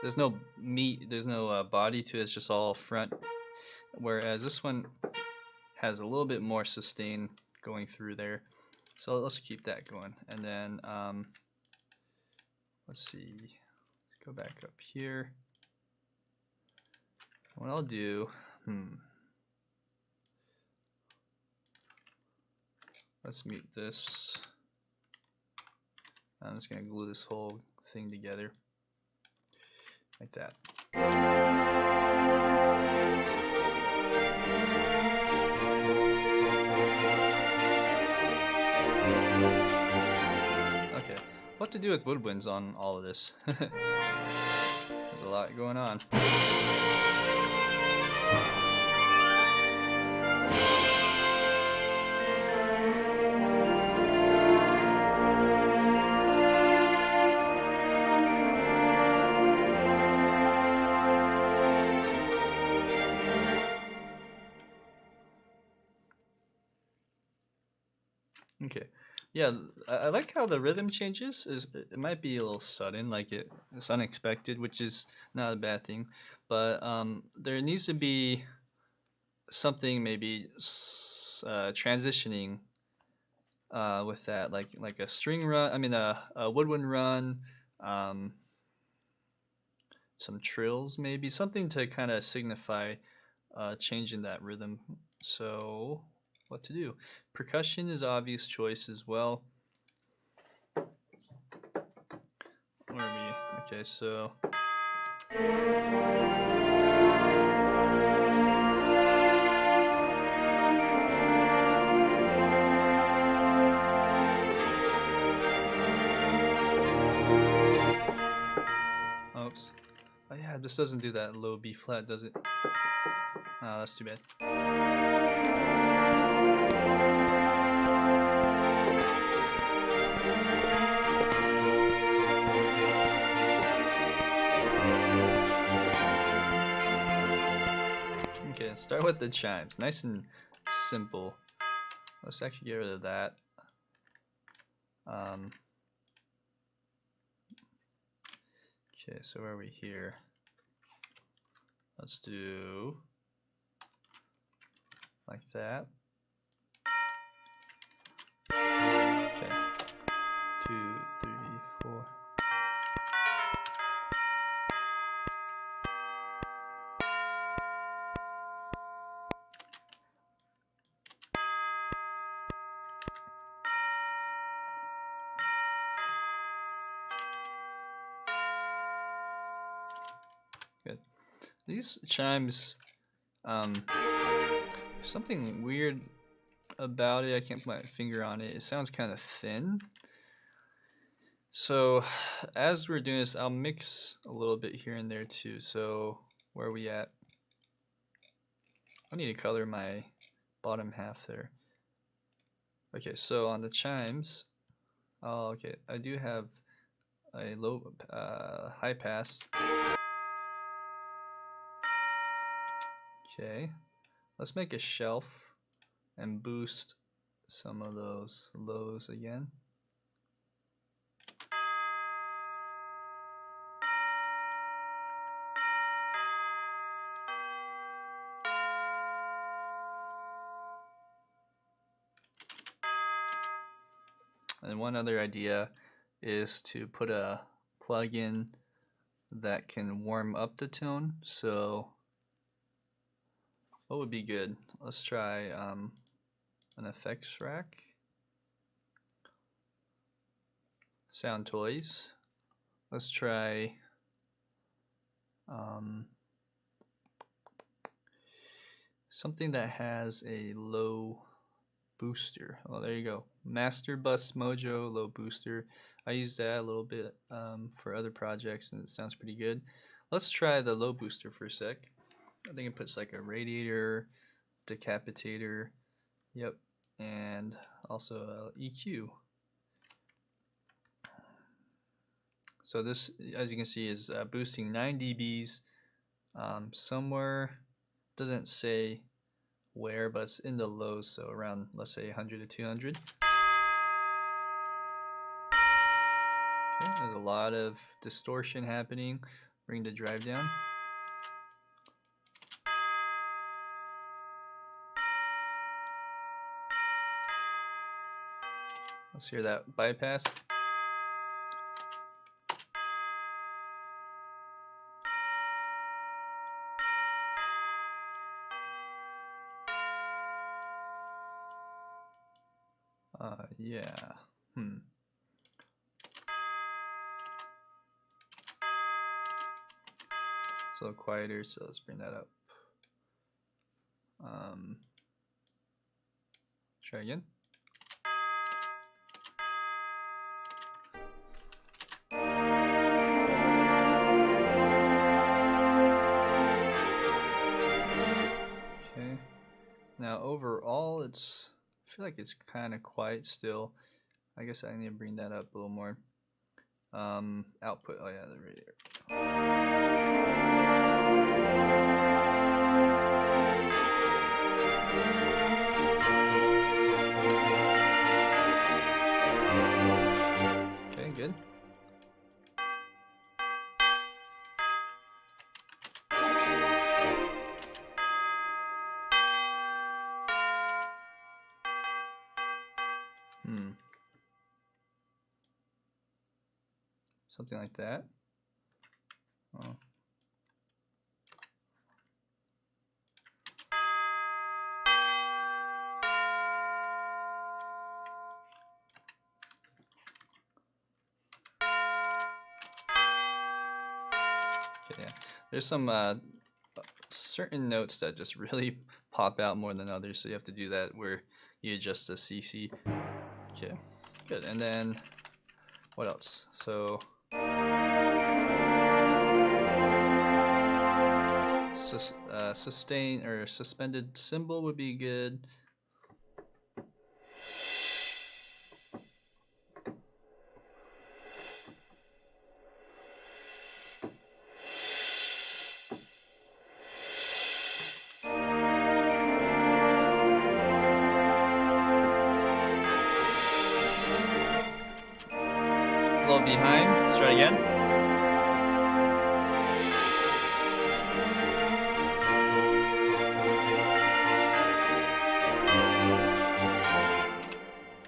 there's no meat, there's no body to it, it's just all front. Whereas this one has a little bit more sustain going through there. So let's keep that going. And then, let's see, go back up here. What I'll do, let's mute this. I'm just gonna glue this whole thing together like that. Okay, what to do with woodwinds on all of this? There's a lot going on. Okay, yeah, I like how the rhythm changes. It might be a little sudden, like it's unexpected, which is not a bad thing. But there needs to be something maybe transitioning with that, like a string run. I mean, a woodwind run, some trills, maybe something to kind of signify changing that rhythm. So. What to do? Percussion is obvious choice as well. Where are we? Okay, so oops. Oh yeah, this doesn't do that low B flat, does it? Oh, that's too bad. start with the chimes. Nice and simple. Let's actually get rid of that. Okay, so where are we here? Let's do like that. Okay. 2, 3, 4. Good. These chimes, something weird about it. I can't put my finger on it. It sounds kind of thin. So as we're doing this, I'll mix a little bit here and there too. So where are we at? I need to color my bottom half there. Okay, so on the chimes, oh, okay, I do have a low, high pass. Okay, let's make a shelf and boost some of those lows again. And one other idea is to put a plugin that can warm up the tone. So what would be good? Let's try an effects rack. Sound toys. Let's try something that has a low booster. Oh, there you go. Master Bus Mojo low booster. I use that a little bit for other projects, and it sounds pretty good. Let's try the low booster for a sec. I think it puts like a radiator, decapitator, yep, and also EQ. So this, as you can see, is boosting 9 dBs somewhere. Doesn't say where, but it's in the lows, so around, let's say 100 to 200. Okay, there's a lot of distortion happening. Bring the drive down. Let's hear that bypass. Yeah. It's a little quieter, so let's bring that up. Try again. Okay. Now overall, I feel like it's kind of quiet still. I guess I need to bring that up a little more. Output, oh yeah, the radiator. Okay, good. Something like that. Oh. Okay, yeah. There's some certain notes that just really pop out more than others, so you have to do that where you adjust the CC. Okay, good. And then what else? So sustain or suspended cymbal would be good. little behind. Let's try it again.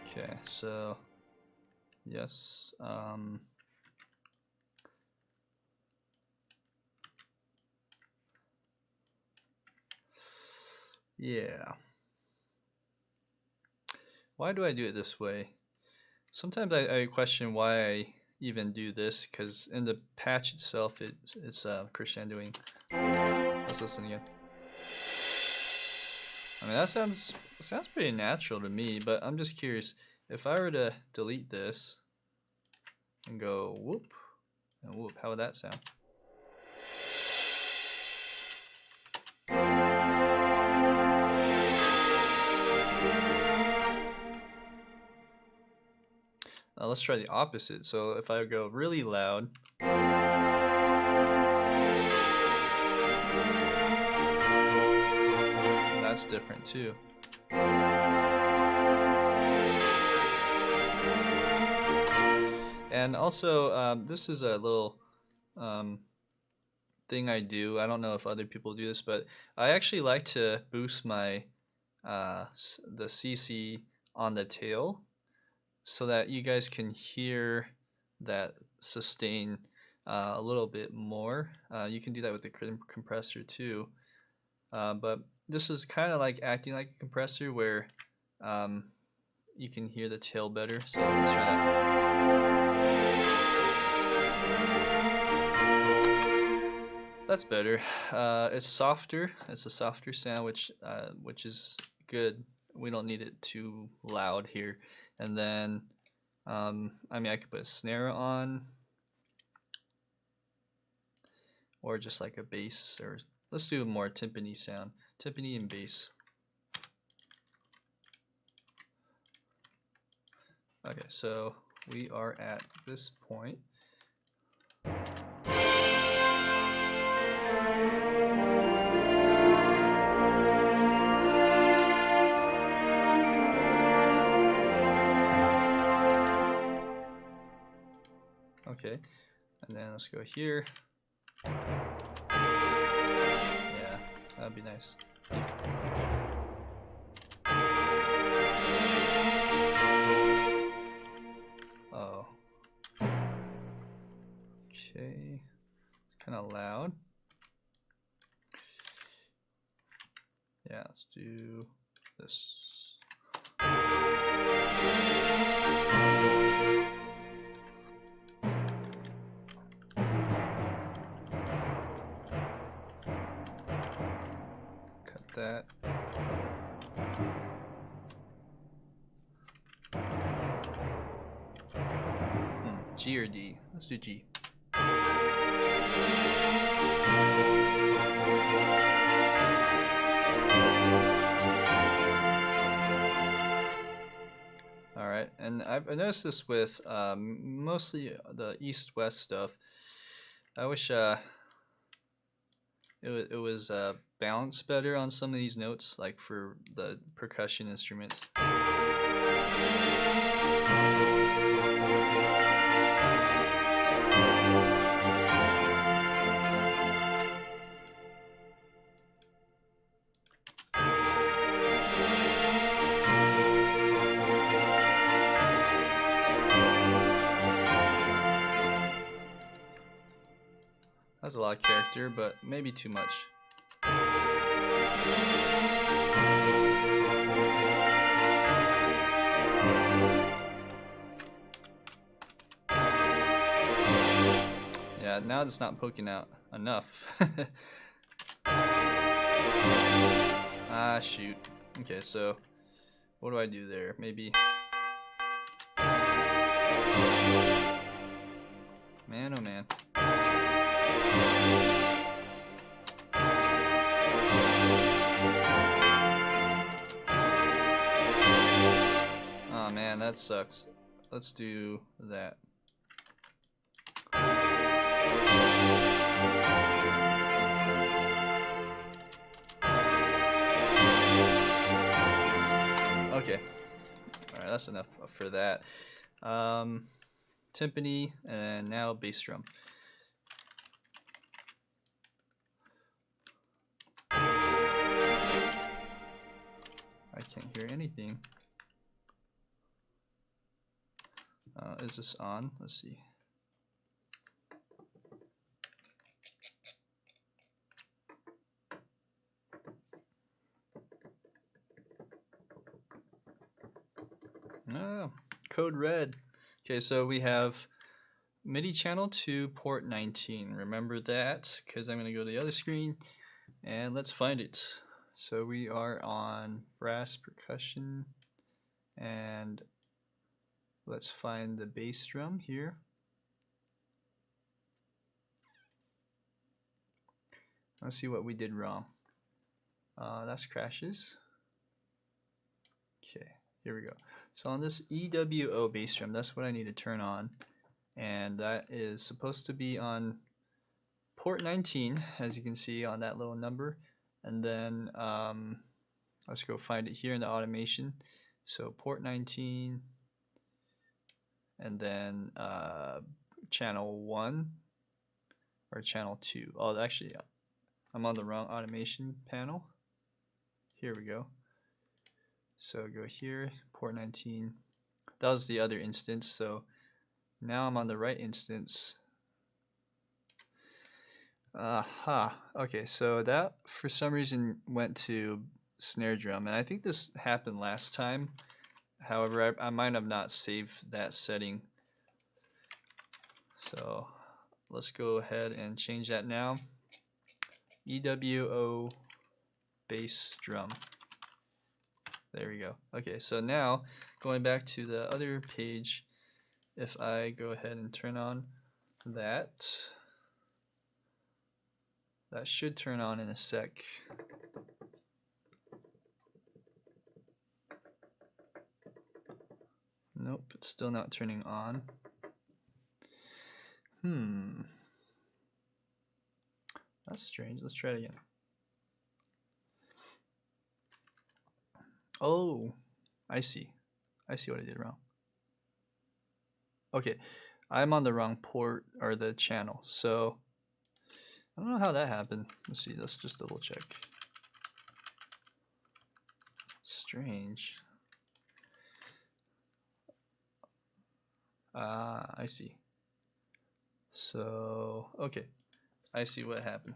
Okay, so yes. Yeah. Why do I do it this way? Sometimes I question why I even do this, because in the patch itself, it's crescendoing. Let's listen again. I mean, that sounds pretty natural to me, but I'm just curious. If I were to delete this and go whoop and whoop, how would that sound? Now let's try the opposite. So if I go really loud, that's different too. And also, this is a little thing I do. I don't know if other people do this, but I actually like to boost my the CC on the tail, so that you guys can hear that sustain a little bit more. You can do that with the compressor too, but this is kind of like acting like a compressor where you can hear the tail better. So let's try that. That's better. It's softer. It's a softer sound, which is good. We don't need it too loud here. And then, I mean, I could put a snare on, or just like a bass, or let's do a more timpani sound, timpani and bass. Okay, so we are at this point. Okay, and then let's go here. Yeah, that'd be nice. Oh. Okay, kind of loud. Yeah, let's do this. Cut that. G or D? Let's do G. Alright, and I've noticed this with mostly the east-west stuff. I wish it was balanced better on some of these notes, like for the percussion instruments. That's a lot of character, but maybe too much. Yeah, now it's not poking out enough. Ah, shoot. Okay, so what do I do there? Maybe. Man, oh man. Oh man, that sucks. Let's do that. Okay. Alright, that's enough for that. timpani, and now bass drum. I can't hear anything. Is this on? Let's see. Oh, code red. Okay, so we have MIDI channel to port 19. Remember that, because I'm going to go to the other screen and let's find it. So we are on brass percussion, and let's find the bass drum here. Let's see what we did wrong. That's crashes. Okay, here we go. So on this EWO bass drum, that's what I need to turn on, and that is supposed to be on port 19, as you can see on that little number. And then let's go find it here in the automation. So port 19, and then channel 1 or channel 2. Oh, actually, I'm on the wrong automation panel. Here we go. So go here, port 19. That was the other instance. So now I'm on the right instance. Aha. Okay, so that for some reason went to snare drum, and I think this happened last time. However, I might have not saved that setting. So let's go ahead and change that now. EWO bass drum. There we go. Okay, so now going back to the other page, if I go ahead and turn on that, that should turn on in a sec. Nope, it's still not turning on. That's strange. Let's try it again. Oh, I see. I see what I did wrong. Okay, I'm on the wrong port or the channel, so I don't know how that happened. Let's see, let's just double check. Strange. I see. So, okay, I see what happened.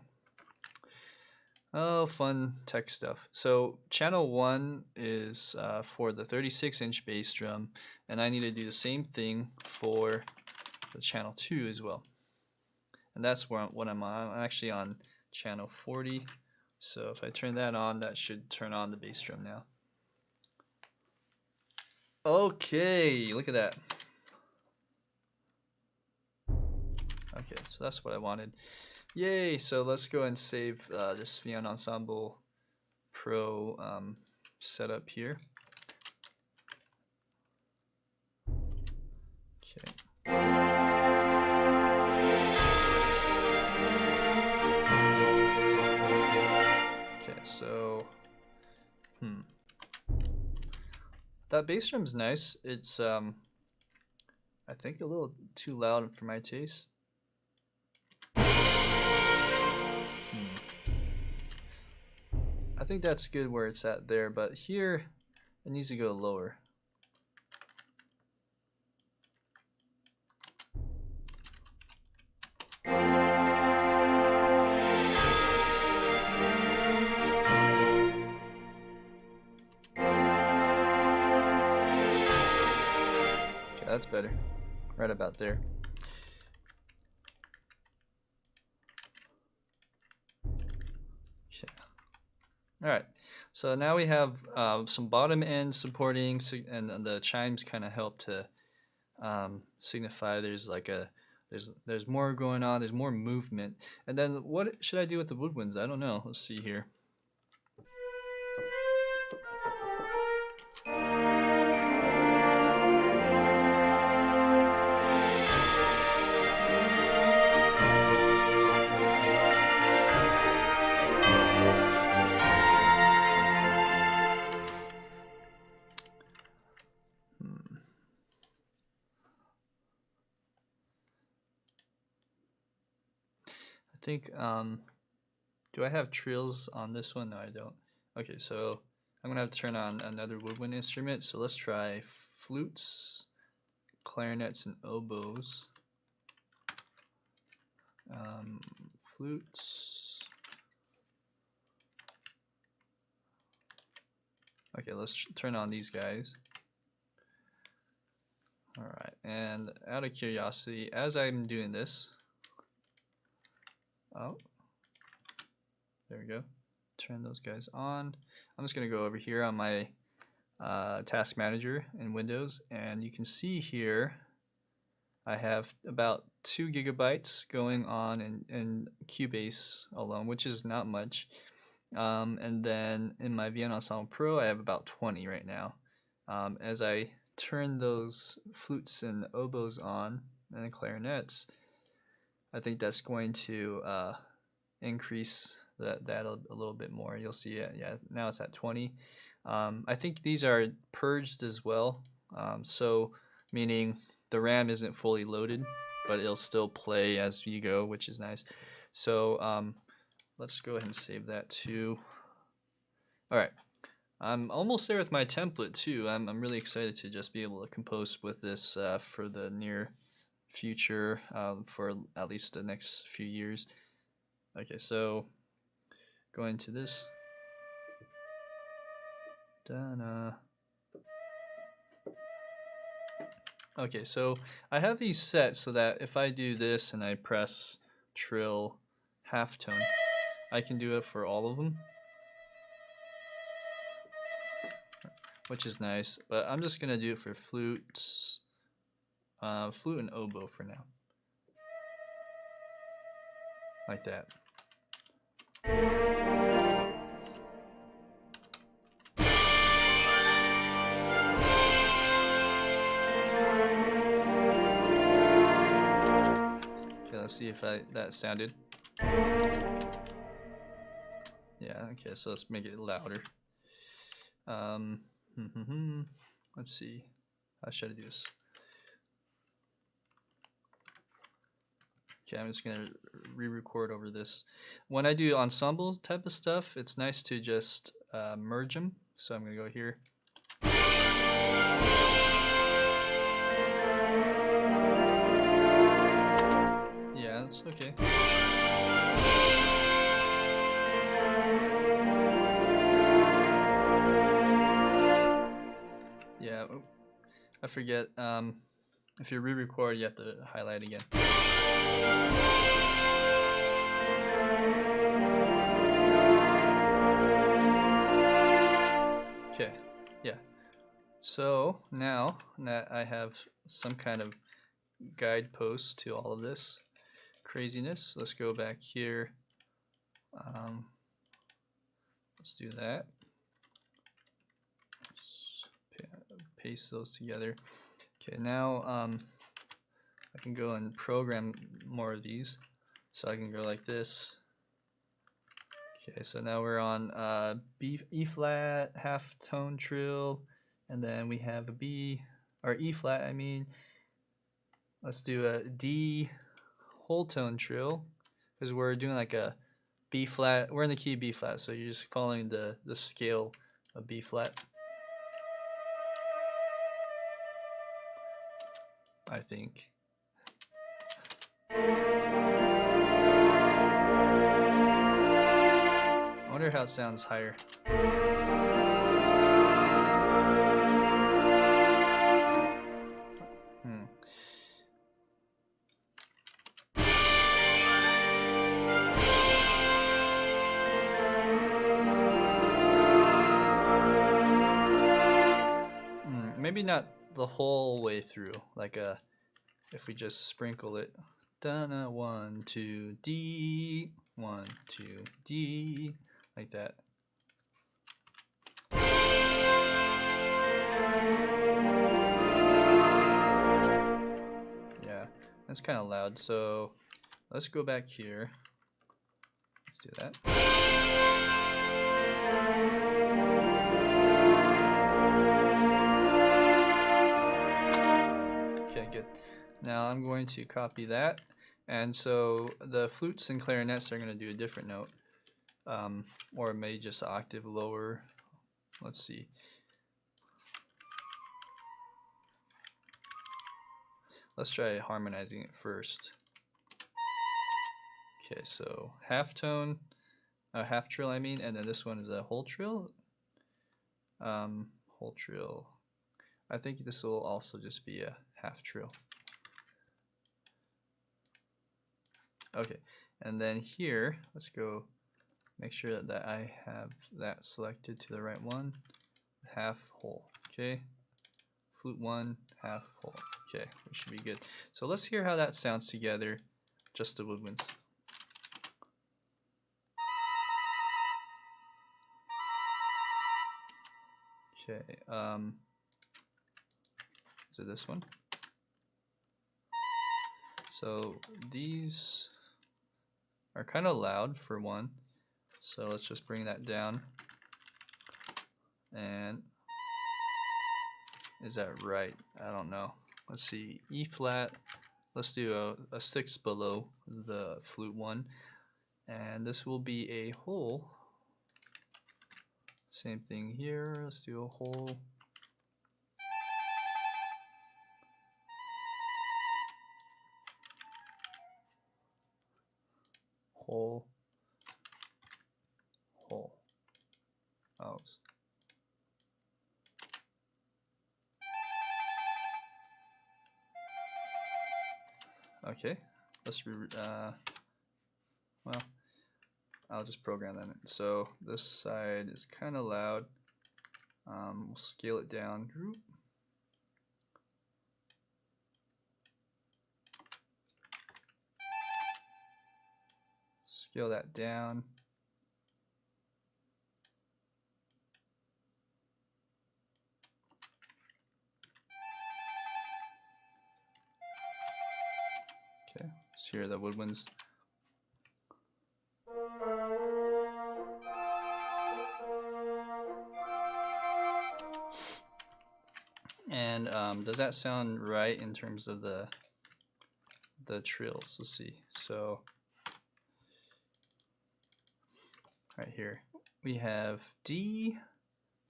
Oh, fun tech stuff. So channel 1 is for the 36-inch bass drum, and I need to do the same thing for the channel 2 as well. And that's what I'm on. I'm actually on channel 40. So if I turn that on, that should turn on the bass drum now. Okay, look at that. Okay, so that's what I wanted. Yay! So let's go and save this Violin Ensemble Pro setup here. Okay. Okay, so that bass drum's nice. It's I think a little too loud for my taste. I think that's good where it's at there, but here it needs to go lower. Okay, that's better. Right about there. Alright, so now we have some bottom end supporting, and the chimes kind of help to signify there's like there's more going on, there's more movement. And then what should I do with the woodwinds? I don't know. Let's see here. think, do I have trills on this one? No, I don't. Okay, so I'm gonna have to turn on another woodwind instrument. So let's try flutes, clarinets, and oboes. Flutes. Okay, let's turn on these guys. All right, and out of curiosity, as I'm doing this, oh, there we go. Turn those guys on. I'm just gonna go over here on my task manager in Windows, and you can see here I have about 2 gigabytes going on in Cubase alone, which is not much. And then in my Violin Ensemble Pro, I have about 20 right now. As I turn those flutes and oboes on, and the clarinets, I think that's going to increase that a little bit more. You'll see it. Yeah, now it's at 20. I think these are purged as well. So meaning the RAM isn't fully loaded, but it'll still play as you go, which is nice. So let's go ahead and save that too. All right, I'm almost there with my template too. I'm really excited to just be able to compose with this for the near future, for at least the next few years. Okay, so going to this. Done. Okay, so I have these set so that if I do this and I press trill half tone, I can do it for all of them, which is nice. But I'm just gonna do it for flutes, flute and oboe for now, like that. Let's see if that sounded. Yeah, okay, so let's make it louder. Let's see. How should I do this? Okay, I'm just gonna re-record over this. When I do ensemble type of stuff, it's nice to just merge them. So I'm gonna go here. It's okay. Yeah, I forget. If you re-record, you have to highlight again. Okay, yeah. So now that I have some kind of guidepost to all of this craziness, let's go back here. Let's do that. Just paste those together. Okay, now I can go and program more of these. So I can go like this. Okay, so now we're on E flat, half tone trill, and then we have a B, or E flat, I mean. Let's do a D whole tone trill, because we're doing like a B flat. We're in the key B flat, so you're just following the scale of B flat, I think. I wonder how it sounds higher. Maybe not the whole way through, like if we just sprinkle it. Dun 1 2 D 1 2 D, like that. Yeah, that's kind of loud. So let's go back here. Let's do that. Okay, good. Now I'm going to copy that, And so the flutes and clarinets are going to do a different note, or maybe just an octave lower. Let's see. Let's try harmonizing it first. Okay, so half tone, half trill I mean, and then this one is a whole trill. Whole trill. I think this will also just be a half trill. Okay, and then here, let's go make sure that I have that selected to the right one. Half whole, okay. Flute 1, half whole. Okay, we should be good. So let's hear how that sounds together, just the woodwinds. Okay, is it this one? So these are kind of loud for one. So let's just bring that down. And is that right? I don't know. Let's see, E flat. Let's do a 6 below the flute 1. And this will be a whole. Same thing here. Let's do a whole. Whole. Whole. Oh. Okay. Let's well, I'll just program that in. So this side is kind of loud. We'll scale it down. Scale that down. Okay, let's hear the woodwinds. And does that sound right in terms of the trills? Let's see. So right here we have D.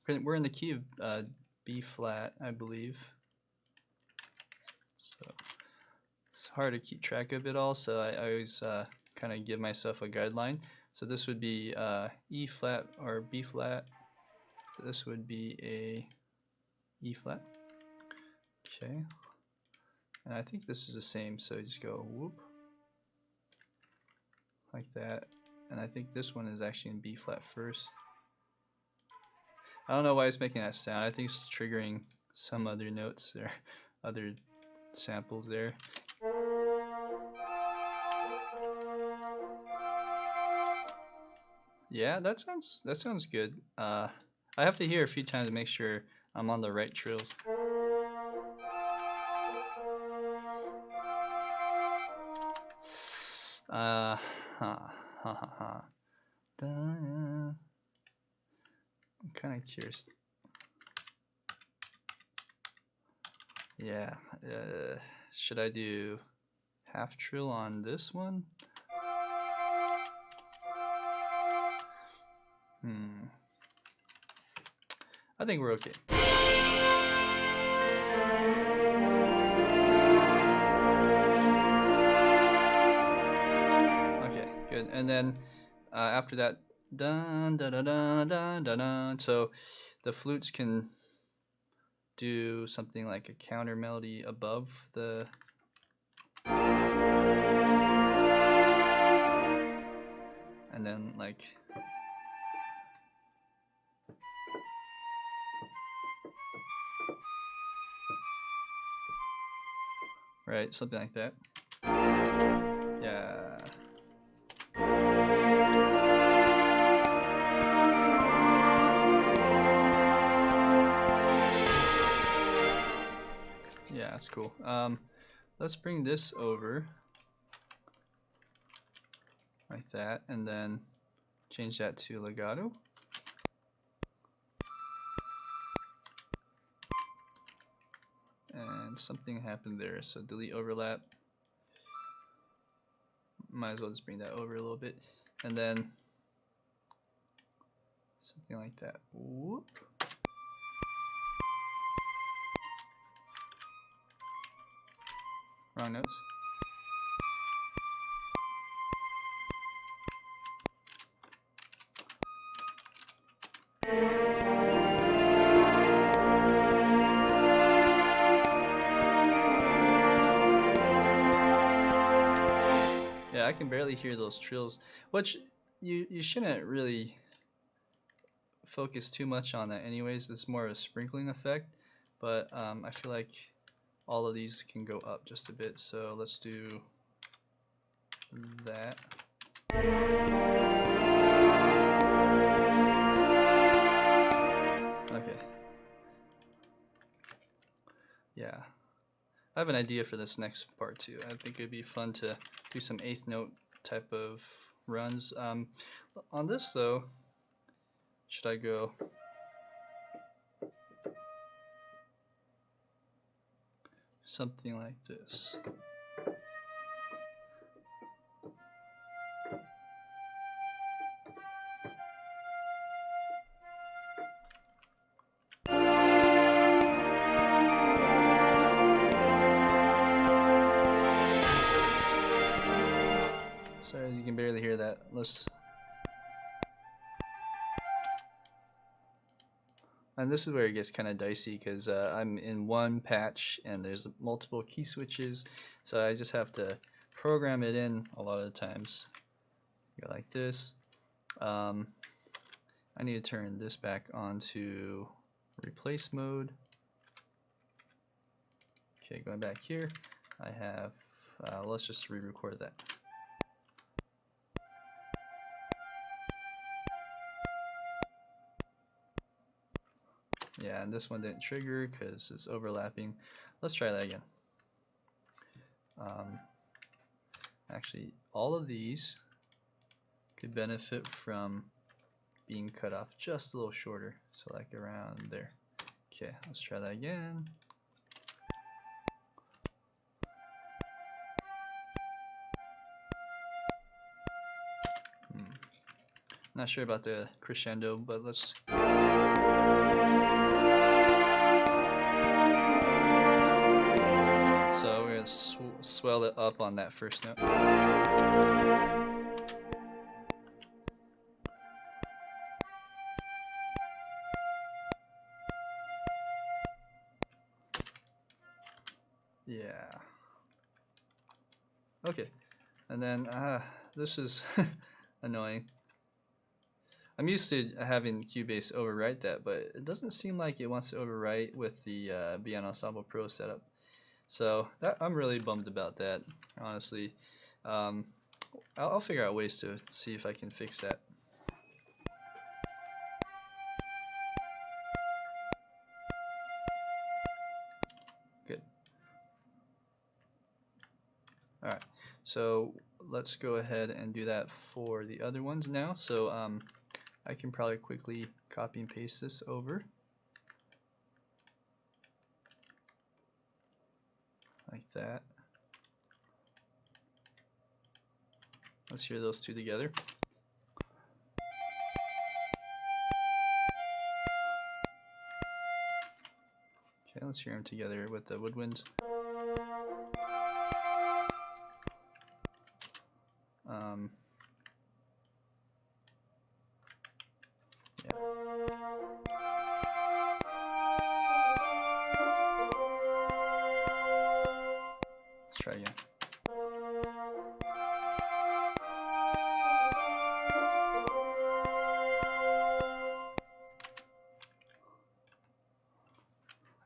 We're in the key of B flat, I believe. So it's hard to keep track of it all, so I always kind of give myself a guideline. So this would be E flat or B flat. This would be a E flat. Okay. And I think this is the same, so just go whoop like that. And I think this one is actually in B flat first. I don't know why it's making that sound. I think it's triggering some other notes or other samples there. Yeah, that sounds good. I have to hear a few times to make sure I'm on the right trills. I'm kind of curious. Yeah, should I do half trill on this one? I think we're okay. Okay, good. And then after that, dun dun dun dun dun dun dun. So the flutes can do something like a counter melody above the. And then like. Right, something like that. Yeah. Yeah, that's cool. Let's bring this over like that, and then change that to legato. And something happened there, so delete overlap. might as well just bring that over a little bit, and then something like that. Whoop. Wrong notes. Yeah, I can barely hear those trills, which you shouldn't really focus too much on that anyways. It's more of a sprinkling effect, but I feel like all of these can go up just a bit, so let's do that. Okay. Yeah. I have an idea for this next part too. I think it'd be fun to do some eighth note type of runs. On this though, should I go something like this? Sorry, you can barely hear that. And this is where it gets kind of dicey because I'm in one patch and there's multiple key switches, so I just have to program it in a lot of the times. Go like this. I need to turn this back onto replace mode. Okay, going back here, I have, let's just re-record that. Yeah, and this one didn't trigger because it's overlapping. Let's try that again. Actually, all of these could benefit from being cut off just a little shorter, so like around there. Okay, let's try that again. Not sure about the crescendo, but let's. So we're gonna swell it up on that first note. Yeah. Okay, and then this is annoying. I'm used to having Cubase overwrite that, but it doesn't seem like it wants to overwrite with the Beyond Ensemble Pro setup. So I'm really bummed about that, honestly. I'll figure out ways to see if I can fix that. Good. All right, so let's go ahead and do that for the other ones now. So I can probably quickly copy and paste this over. Like that. Let's hear those two together. Okay, let's hear them together with the Woodwinds. Yeah. Let's try again.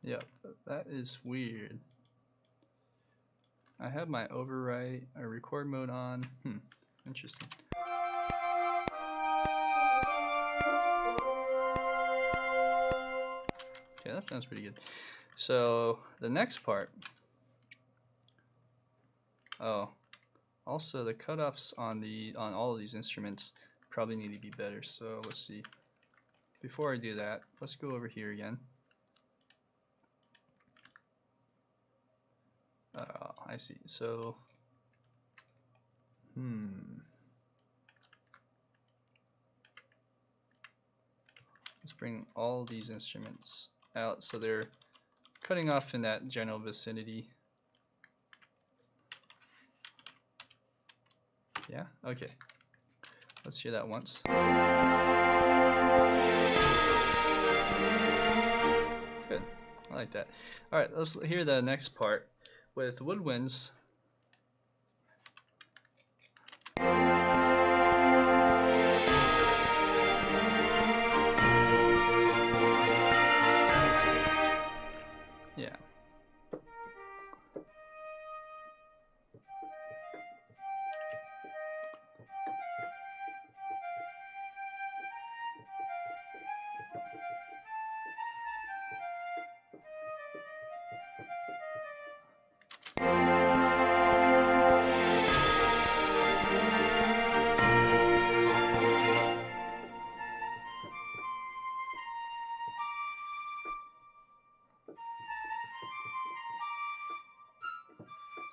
Yep, that is weird. I have my overwrite or record mode on. Interesting. Okay, that sounds pretty good. So the next part. Oh, also the cutoffs on all of these instruments probably need to be better. So let's see. Before I do that, let's go over here again. I see. So, Let's bring all these instruments out so they're cutting off in that general vicinity. Yeah, okay. Let's hear that once. Good, I like that. All right, let's hear the next part with Woodwinds. Yeah.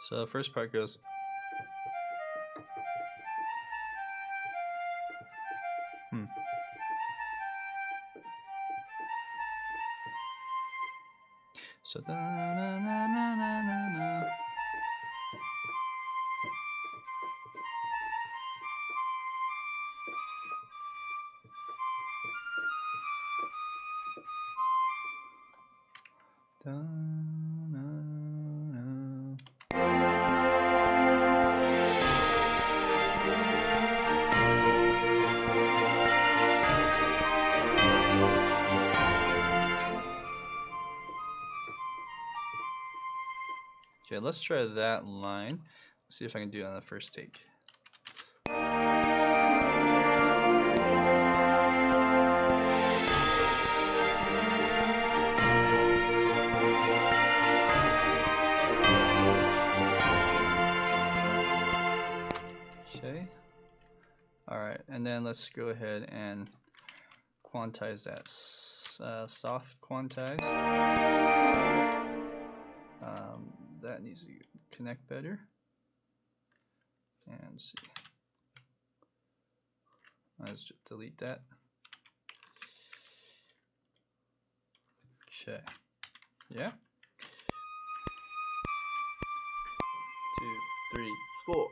So the first part goes. So da, na, na, na, na, na, na. Da, na, na. Okay, let's try that line. See if I can do it on the first take. Okay. All right, and then let's go ahead and quantize that. Soft quantize. That needs to connect better. And see. Let's just delete that. Okay. Yeah. 2, 3, 4.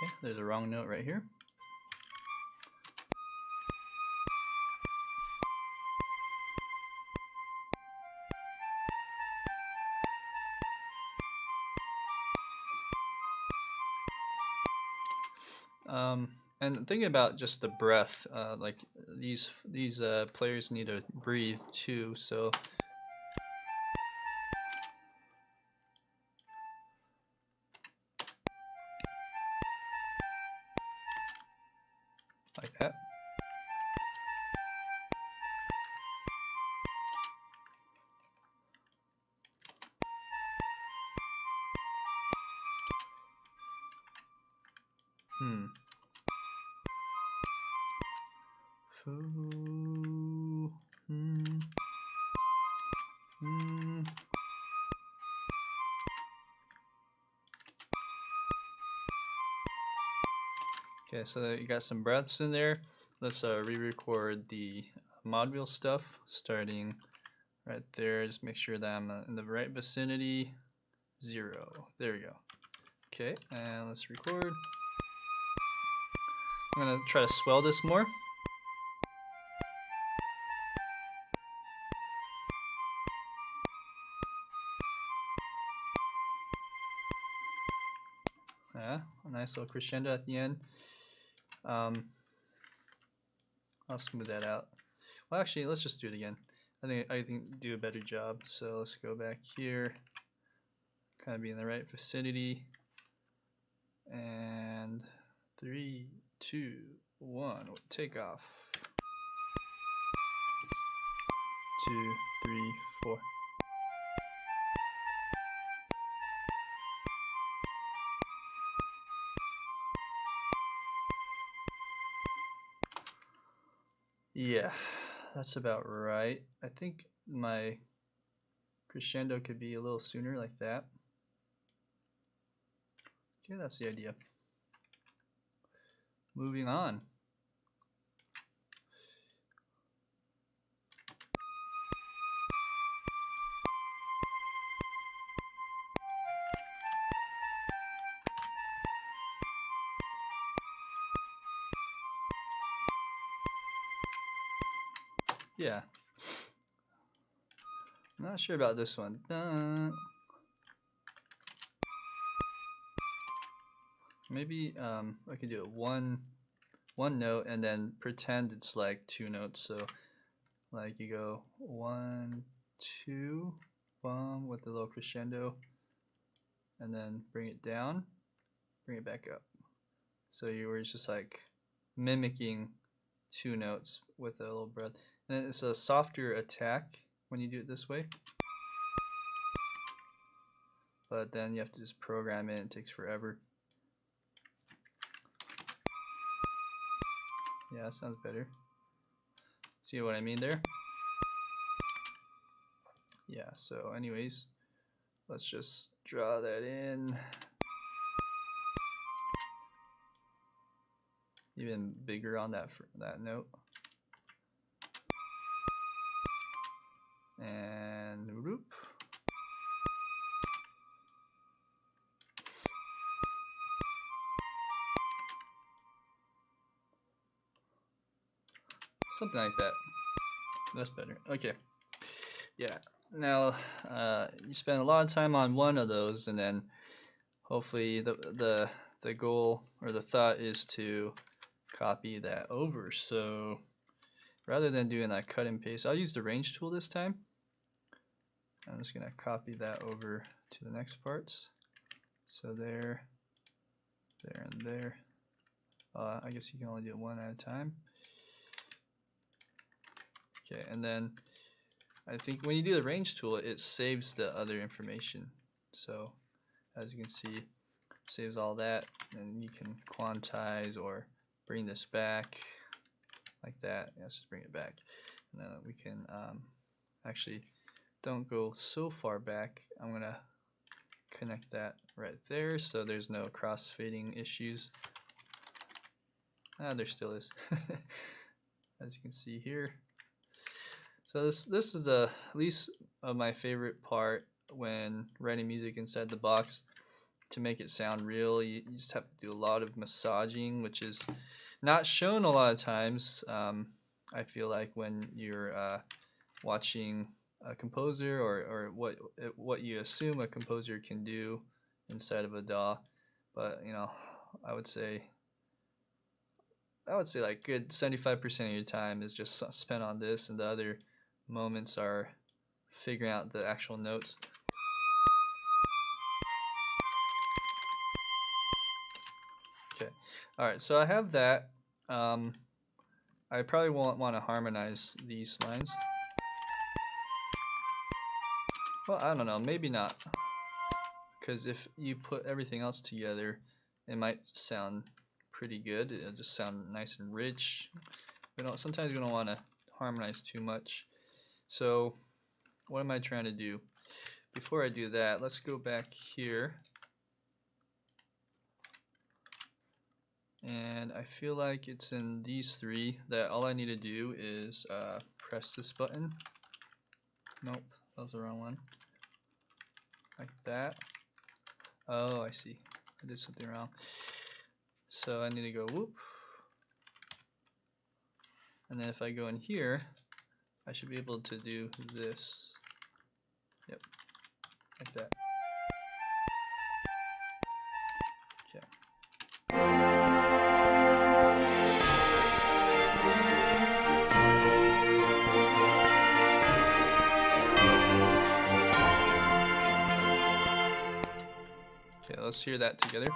Okay, there's a wrong note right here. And thinking about just the breath, like these players need to breathe too. So like that. Okay, so you got some breaths in there. Let's re-record the mod wheel stuff, starting right there. Just make sure that I'm in the right vicinity. 0. There we go. Okay, and let's record. I'm gonna try to swell this more. Yeah, a nice little crescendo at the end. I'll smooth that out. Well, actually, let's just do it again. I think do a better job. So let's go back here, kind of be in the right vicinity. And 3, 2, 1, take off. 2, 3, 4. Yeah, that's about right. I think my crescendo could be a little sooner, like that. Okay, that's the idea. Moving on. Yeah. I'm not sure about this one. Maybe I could do it one note and then pretend it's like 2 notes. So like you go 1, 2, bum with the little crescendo, and then bring it down, bring it back up. So you were just like mimicking 2 notes with a little breath. And it's a softer attack when you do it this way. But then you have to just program it. It takes forever. Yeah, that sounds better. See what I mean there? Yeah, so anyways, let's just draw that in. Even bigger on that note. And whoop. Something like that. That's better. Okay. Yeah. Now you spend a lot of time on one of those, and then hopefully the goal or the thought is to copy that over. So rather than doing that cut and paste, I'll use the range tool this time. I'm just gonna copy that over to the next parts. So there, there, and there. I guess you can only do it one at a time. Okay, and then I think when you do the range tool, it saves the other information. So as you can see, it saves all that, and you can quantize or bring this back like that. Let's just bring it back. And then we can actually don't go so far back. I'm gonna connect that right there so there's no cross-fading issues. There still is, as you can see here. So this is at least my favorite part when writing music inside the box. To make it sound real, you just have to do a lot of massaging, which is not shown a lot of times. I feel like when you're watching a composer or what you assume a composer can do inside of a DAW, but you know, I would say like good 75% of your time is just spent on this, and the other moments are figuring out the actual notes. Okay, all right, so I have that. I probably won't want to harmonize these lines. Well, I don't know, maybe not, because if you put everything else together, it might sound pretty good. It'll just sound nice and rich. Sometimes we don't want to harmonize too much. So what am I trying to do? Before I do that, let's go back here. And I feel like it's in these three that all I need to do is press this button. Nope, that was the wrong one. Like that. Oh, I see. I did something wrong. So I need to go whoop. And then if I go in here, I should be able to do this. Yep, like that. Okay. Okay, let's hear that together.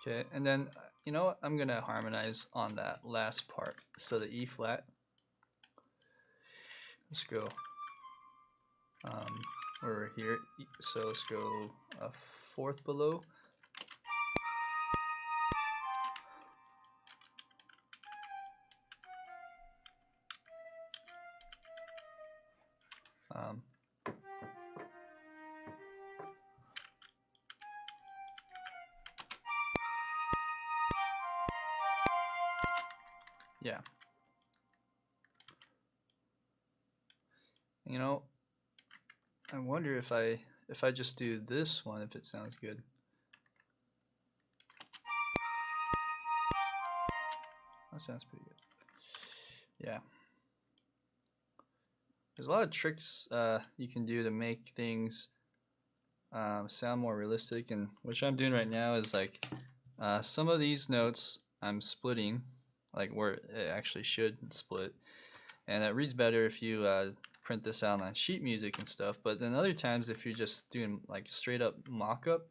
Okay, and then you know what? I'm gonna harmonize on that last part. So the E flat. Let's go over here. So let's go a fourth below. Yeah. You know, I wonder if I just do this one, if it sounds good. That sounds pretty good. Yeah. There's a lot of tricks you can do to make things sound more realistic, and what I'm doing right now is like some of these notes I'm splitting, like where it actually should split, and it reads better if you print this out on sheet music and stuff. But then other times, if you're just doing like straight up mock-up,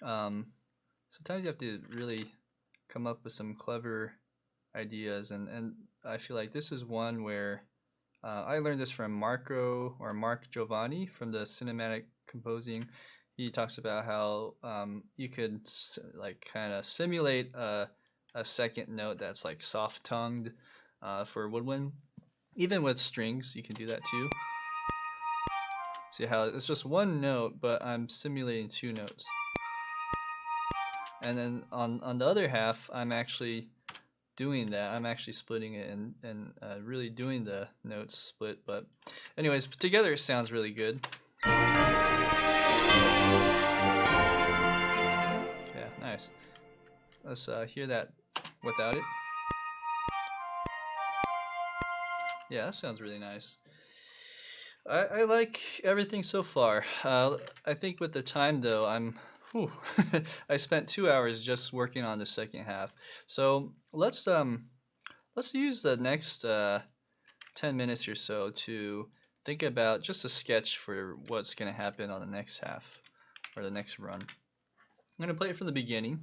sometimes you have to really come up with some clever ideas, and I feel like this is one where I learned this from Mark Giovanni from the cinematic composing. He talks about how you could like kind of simulate a second note that's like soft tongued for woodwind. Even with strings, you can do that too. See how it's just one note, but I'm simulating two notes. And then on the other half, I'm actually doing that. I'm actually splitting it and really doing the notes split. But anyways, together it sounds really good. Yeah, nice. Let's hear that without it. Yeah, that sounds really nice. I like everything so far. I think with the time though, I spent 2 hours just working on the second half. So let's use the next 10 minutes or so to think about just a sketch for what's going to happen on the next half or the next run. I'm going to play it from the beginning.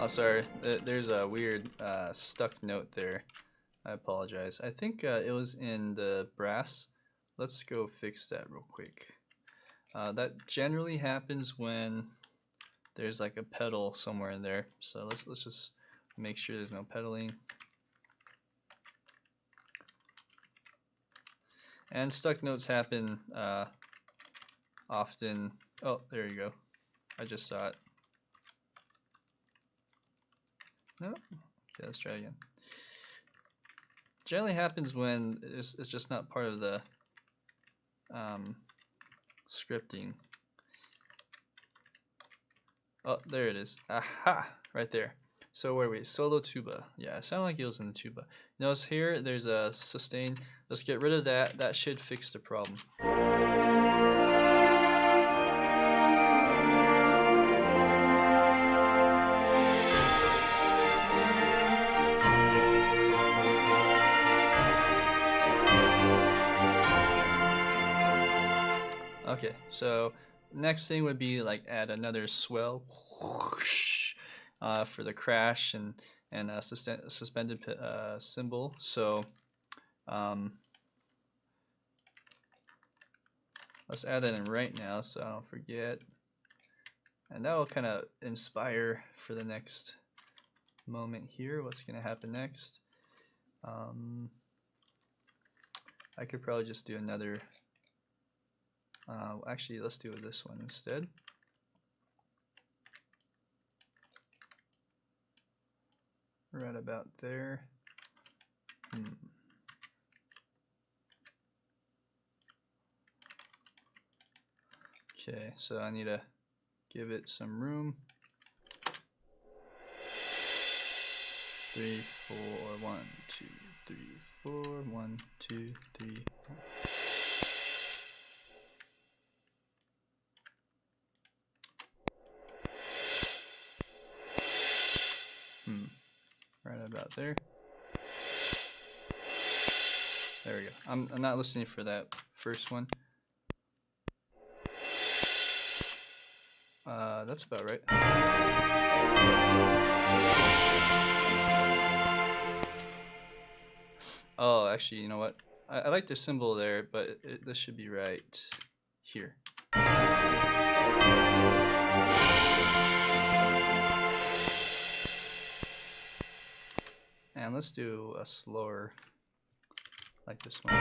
Sorry, there's a weird stuck note there. I apologize. I think it was in the brass. Let's go fix that real quick. That generally happens when there's like a pedal somewhere in there. So let's just make sure there's no pedaling. And stuck notes happen often. Oh, there you go. I just saw it. No? Okay, let's try again. Generally happens when it's just not part of the scripting. Oh, there it is. Aha! Right there. So where are we? Solo tuba. Yeah, it sounded like it was in the tuba. Notice here, there's a sustain. Let's get rid of that. That should fix the problem. Okay, so next thing would be like add another swell for the crash and suspended cymbal. So let's add that in right now so I don't forget, and that will kind of inspire for the next moment here. What's going to happen next? I could probably just do another. Actually, let's do this one instead. Right about there. Okay, so I need to give it some room. 3, 4, 1, 2, 3, 4, 1, 2, 3, 4. Right about there. There we go. I'm not listening for that first one. That's about right. Oh, actually, you know what? I like the symbol there, but this should be right here. And let's do a slower, like this one.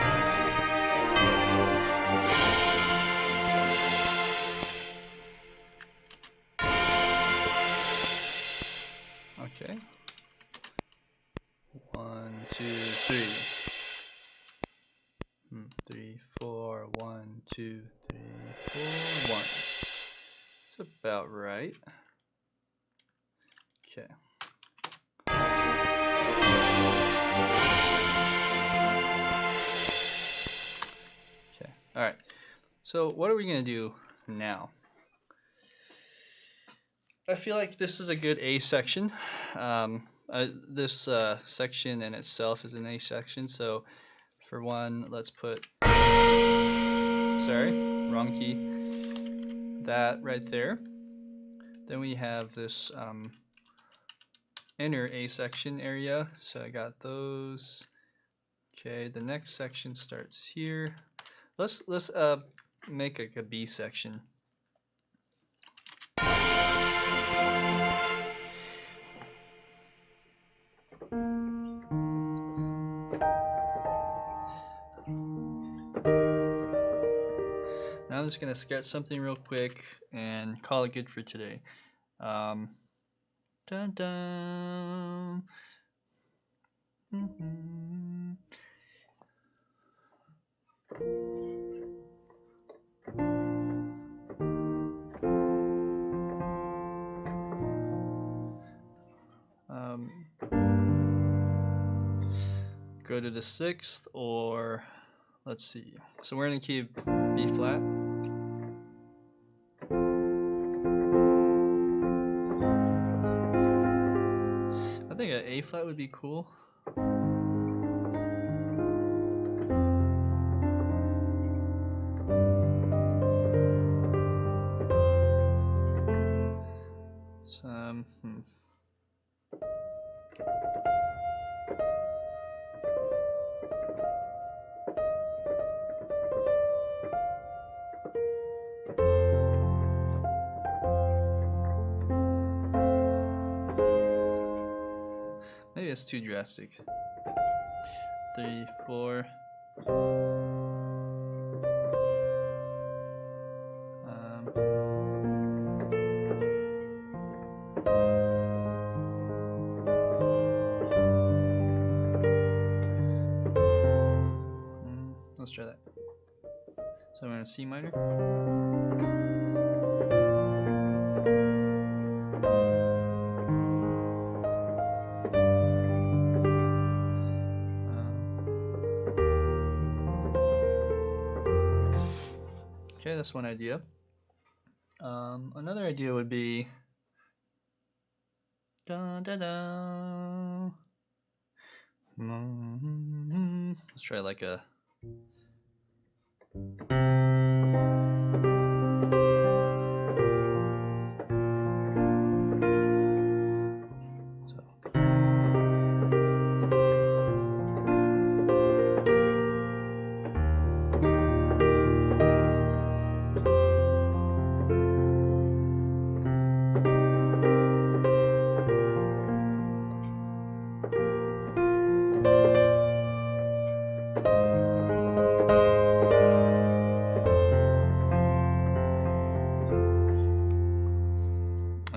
Okay. 1, 2, 3. 3, 4. 1, 2, 3, 4. 1. It's about right. Okay. Okay. All right. So what are we gonna do now? I feel like this is a good A section. This section in itself is an A section. So for one, let's put, sorry, wrong key, that right there. Then we have this inner A section area. So I got those. Okay, the next section starts here. Let's make like a B section. Now I'm just gonna sketch something real quick and call it good for today. Dun dun. Go to the 6th, or let's see. So we're in the key of B flat. I think an A flat would be cool. Maybe it's too drastic. 3, 4. Let's try that. So I'm in C minor. Okay, that's one idea. Another idea would be dun, dun, dun. Let's try like a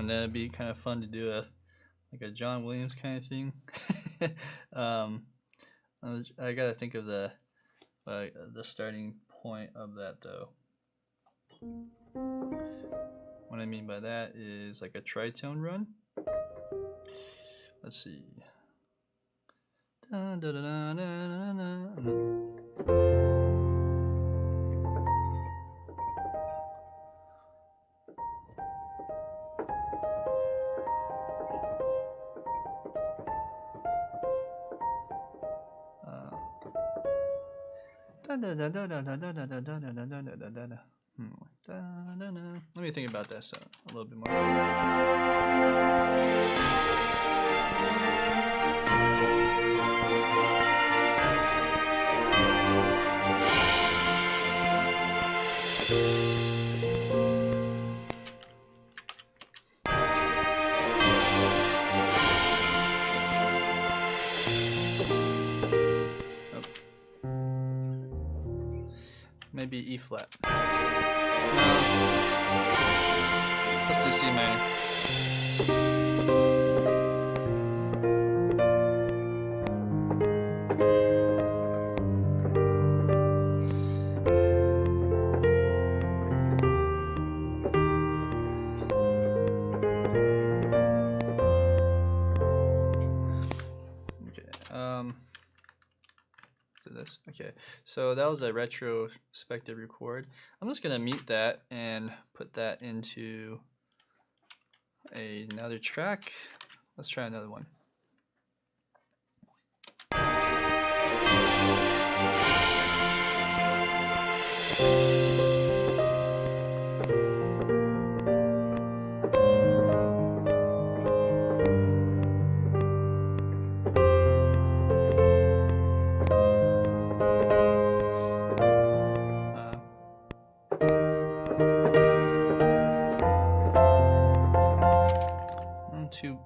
and then it'd be kind of fun to do a John Williams kind of thing. I gotta think of the starting point of that though. What I mean by that is like a tritone run. Let's see. Dun, dun, dun, dun, dun, dun, dun. Let me think about that so a little bit more. Maybe E flat. No. Let's do C minor. Okay, so that was a retrospective record. I'm just gonna mute that and put that into another track. Let's try another one.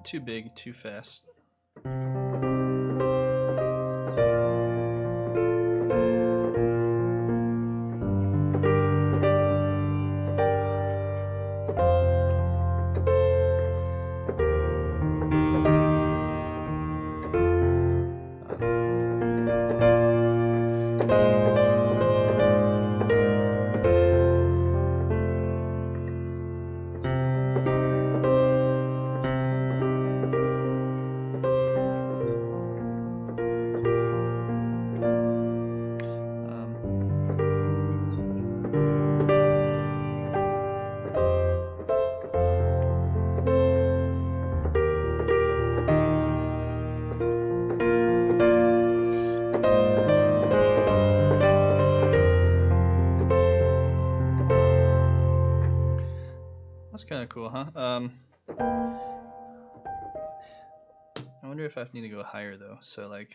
Too big, too fast. That's kind of cool, huh? I wonder if I need to go higher though. So like.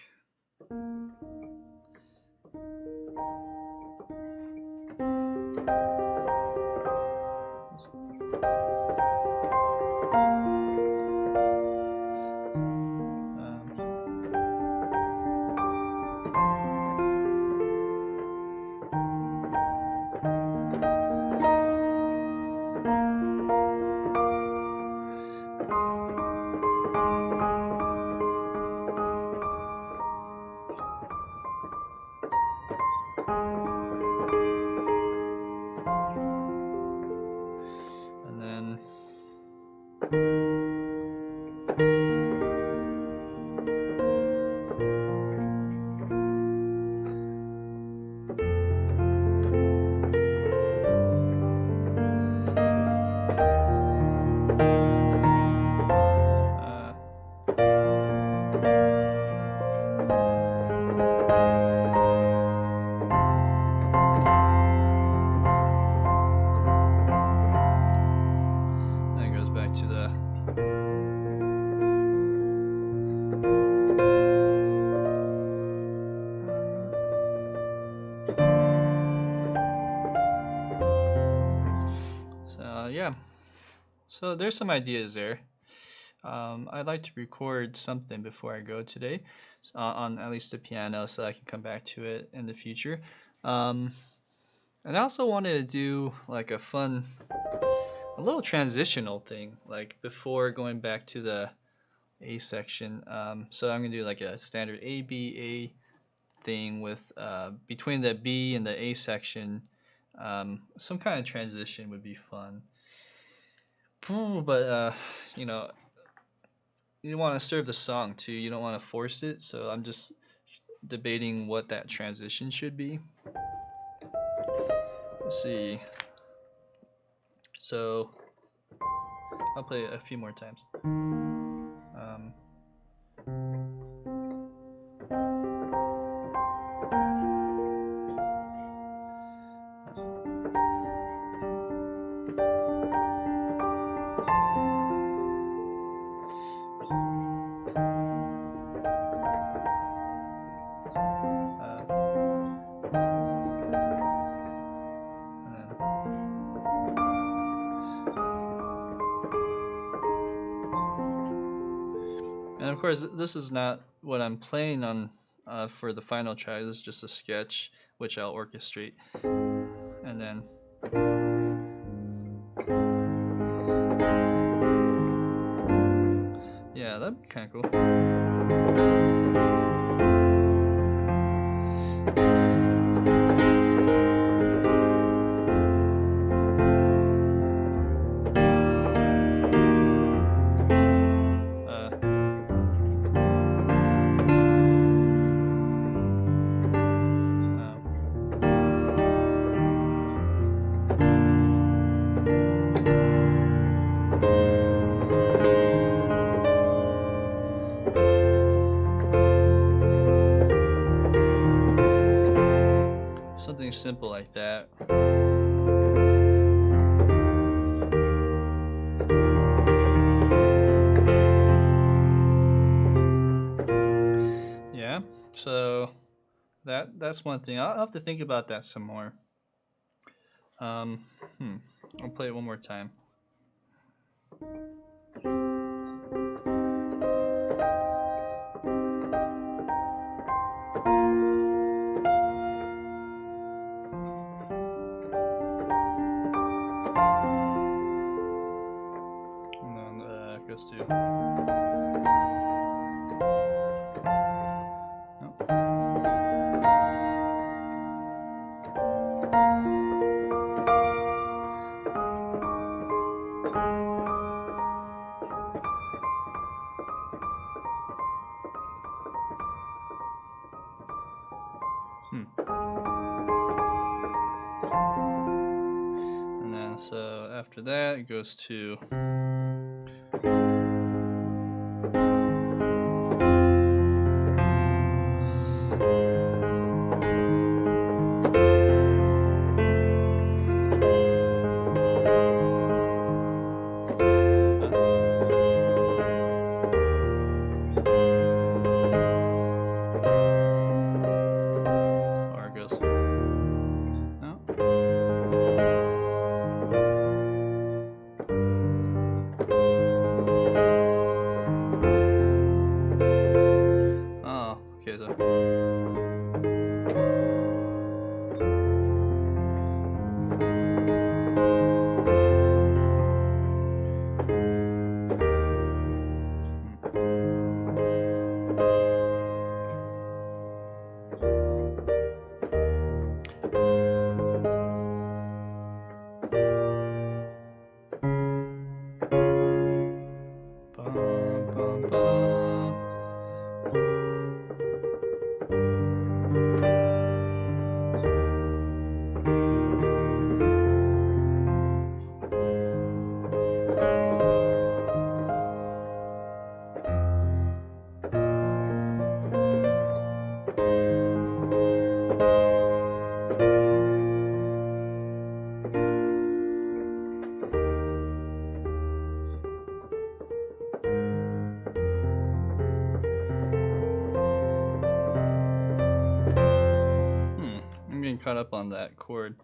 Yeah, so there's some ideas there. I'd like to record something before I go today on at least the piano so I can come back to it in the future. And I also wanted to do like a little transitional thing, like before going back to the A section. So I'm gonna do like a standard A, B, A thing with between the B and the A section. Some kind of transition would be fun. But you know, you want to serve the song too. You don't want to force it. So I'm just debating what that transition should be. Let's see. So I'll play it a few more times. And of course, this is not what I'm playing on for the final track. This is just a sketch, which I'll orchestrate. And then... yeah, that'd be kind of cool. Something simple like that. Yeah, so that's one thing. I'll have to think about that some more. I'll play it one more time. And then it goes to... And then so after that it goes to... Caught up on that chord.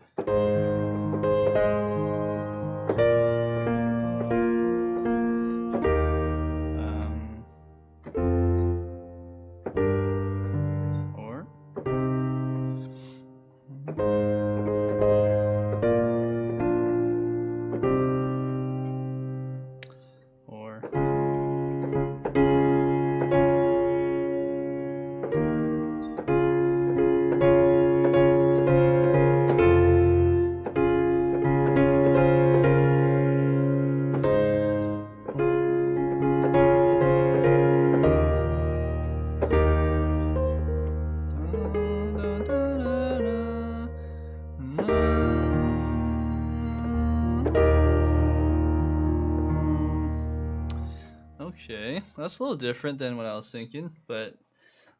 Okay, that's a little different than what I was thinking, but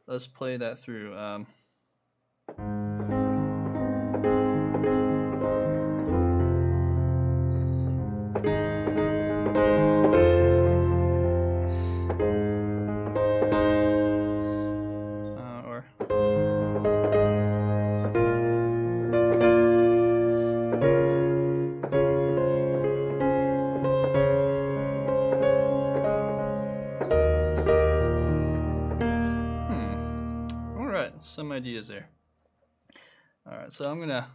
let's play that through. some ideas there. All right, so I'm gonna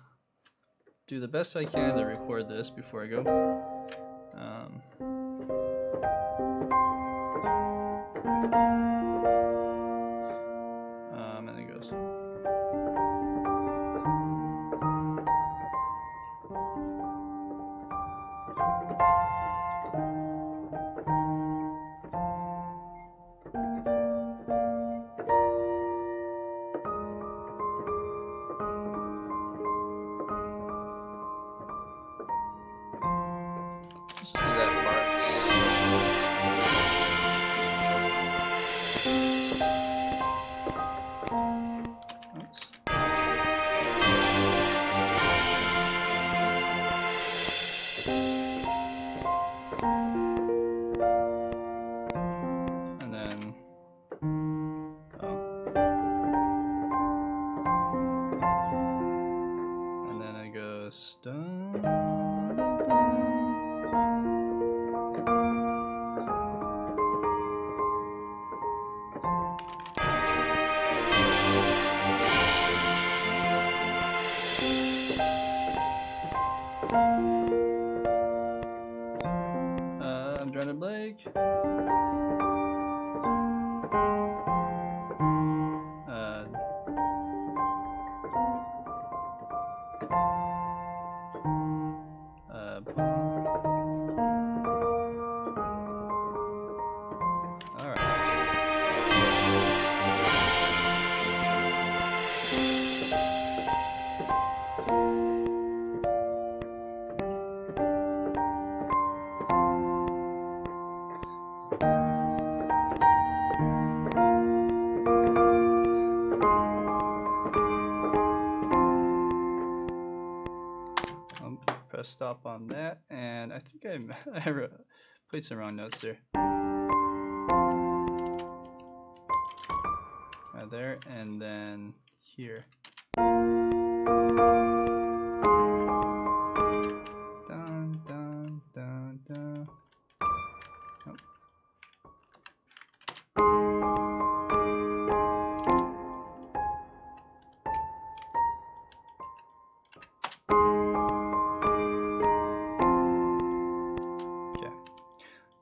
do the best I can to record this before I go. And it goes. Let's just do that part. Oops. And then, and then it goes dun, dun. I'm trying to Blake. All right. Press stop on that, and I think I played some wrong notes there. There, and then here. Dun, dun, dun, dun. Oh.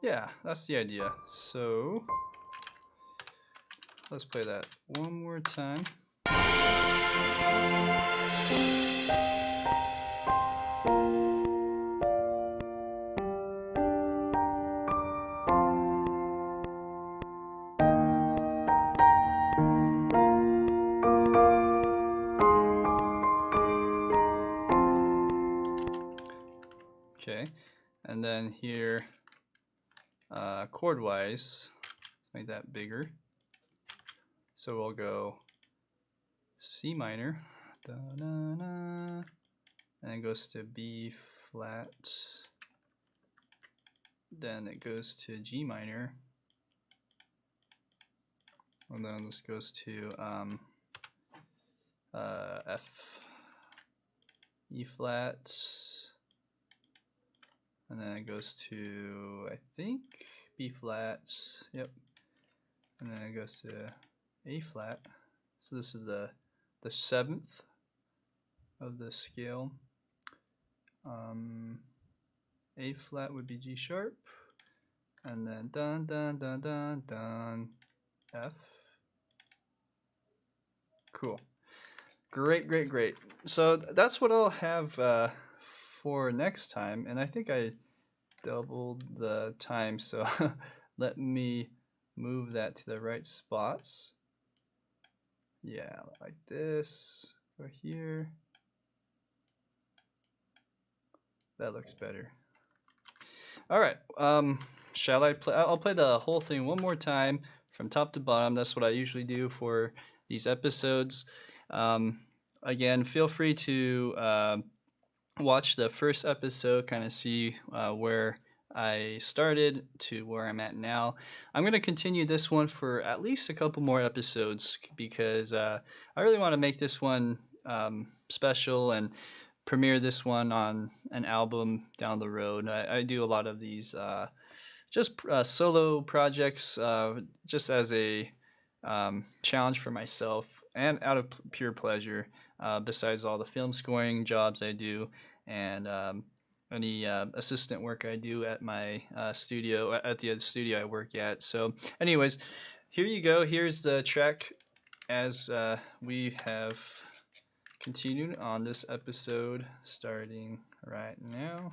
Yeah, that's the idea. So let's play that one more time. Okay, and then here, chord-wise, make that bigger. So we'll go C minor, da, da, da, and it goes to B flat. Then it goes to G minor, and then this goes to F, E flat, and then it goes to, I think, B flat. Yep, and then it goes to A flat. So this is the 7th of the scale. A flat would be G sharp, and then dun dun dun dun dun F. Cool. Great, great, great. So that's what I'll have for next time, and I think I doubled the time, so let me move that to the right spots. Yeah, like this. Go here. That looks better. All right. Shall I play? I'll play the whole thing one more time from top to bottom. That's what I usually do for these episodes. Again, feel free to watch the first episode, kind of see where I started to where I'm at now. I'm going to continue this one for at least a couple more episodes because I really want to make this one special and premiere this one on an album down the road. I do a lot of these just solo projects just as a challenge for myself. and out of pure pleasure. Besides all the film scoring jobs I do, and any assistant work I do at my studio, at the studio I work at. So, anyways, here you go. Here's the track as we have continued on this episode, starting right now.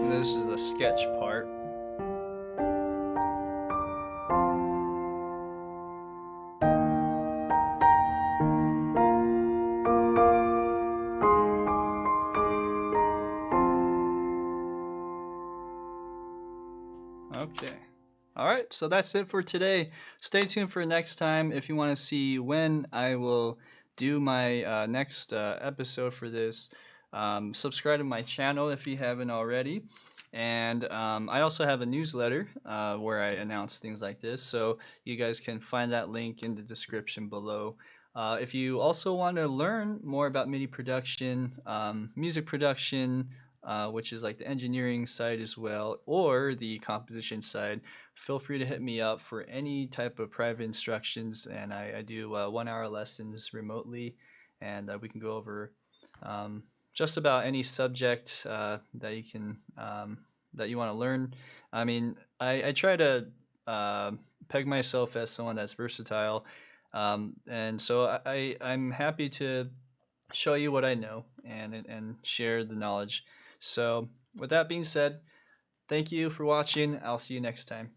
This is the sketch part. Okay. All right, so that's it for today. Stay tuned for next time if you want to see when I will do my next episode for this. Subscribe to my channel if you haven't already. And I also have a newsletter where I announce things like this. So you guys can find that link in the description below. If you also want to learn more about MIDI production, music production, which is like the engineering side as well, or the composition side, feel free to hit me up for any type of private instructions. And I do 1 hour lessons remotely, and we can go over just about any subject that you can that you want to learn. I mean, I try to peg myself as someone that's versatile, and so I'm happy to show you what I know and share the knowledge. So with that being said, thank you for watching. I'll see you next time.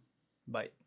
Bye.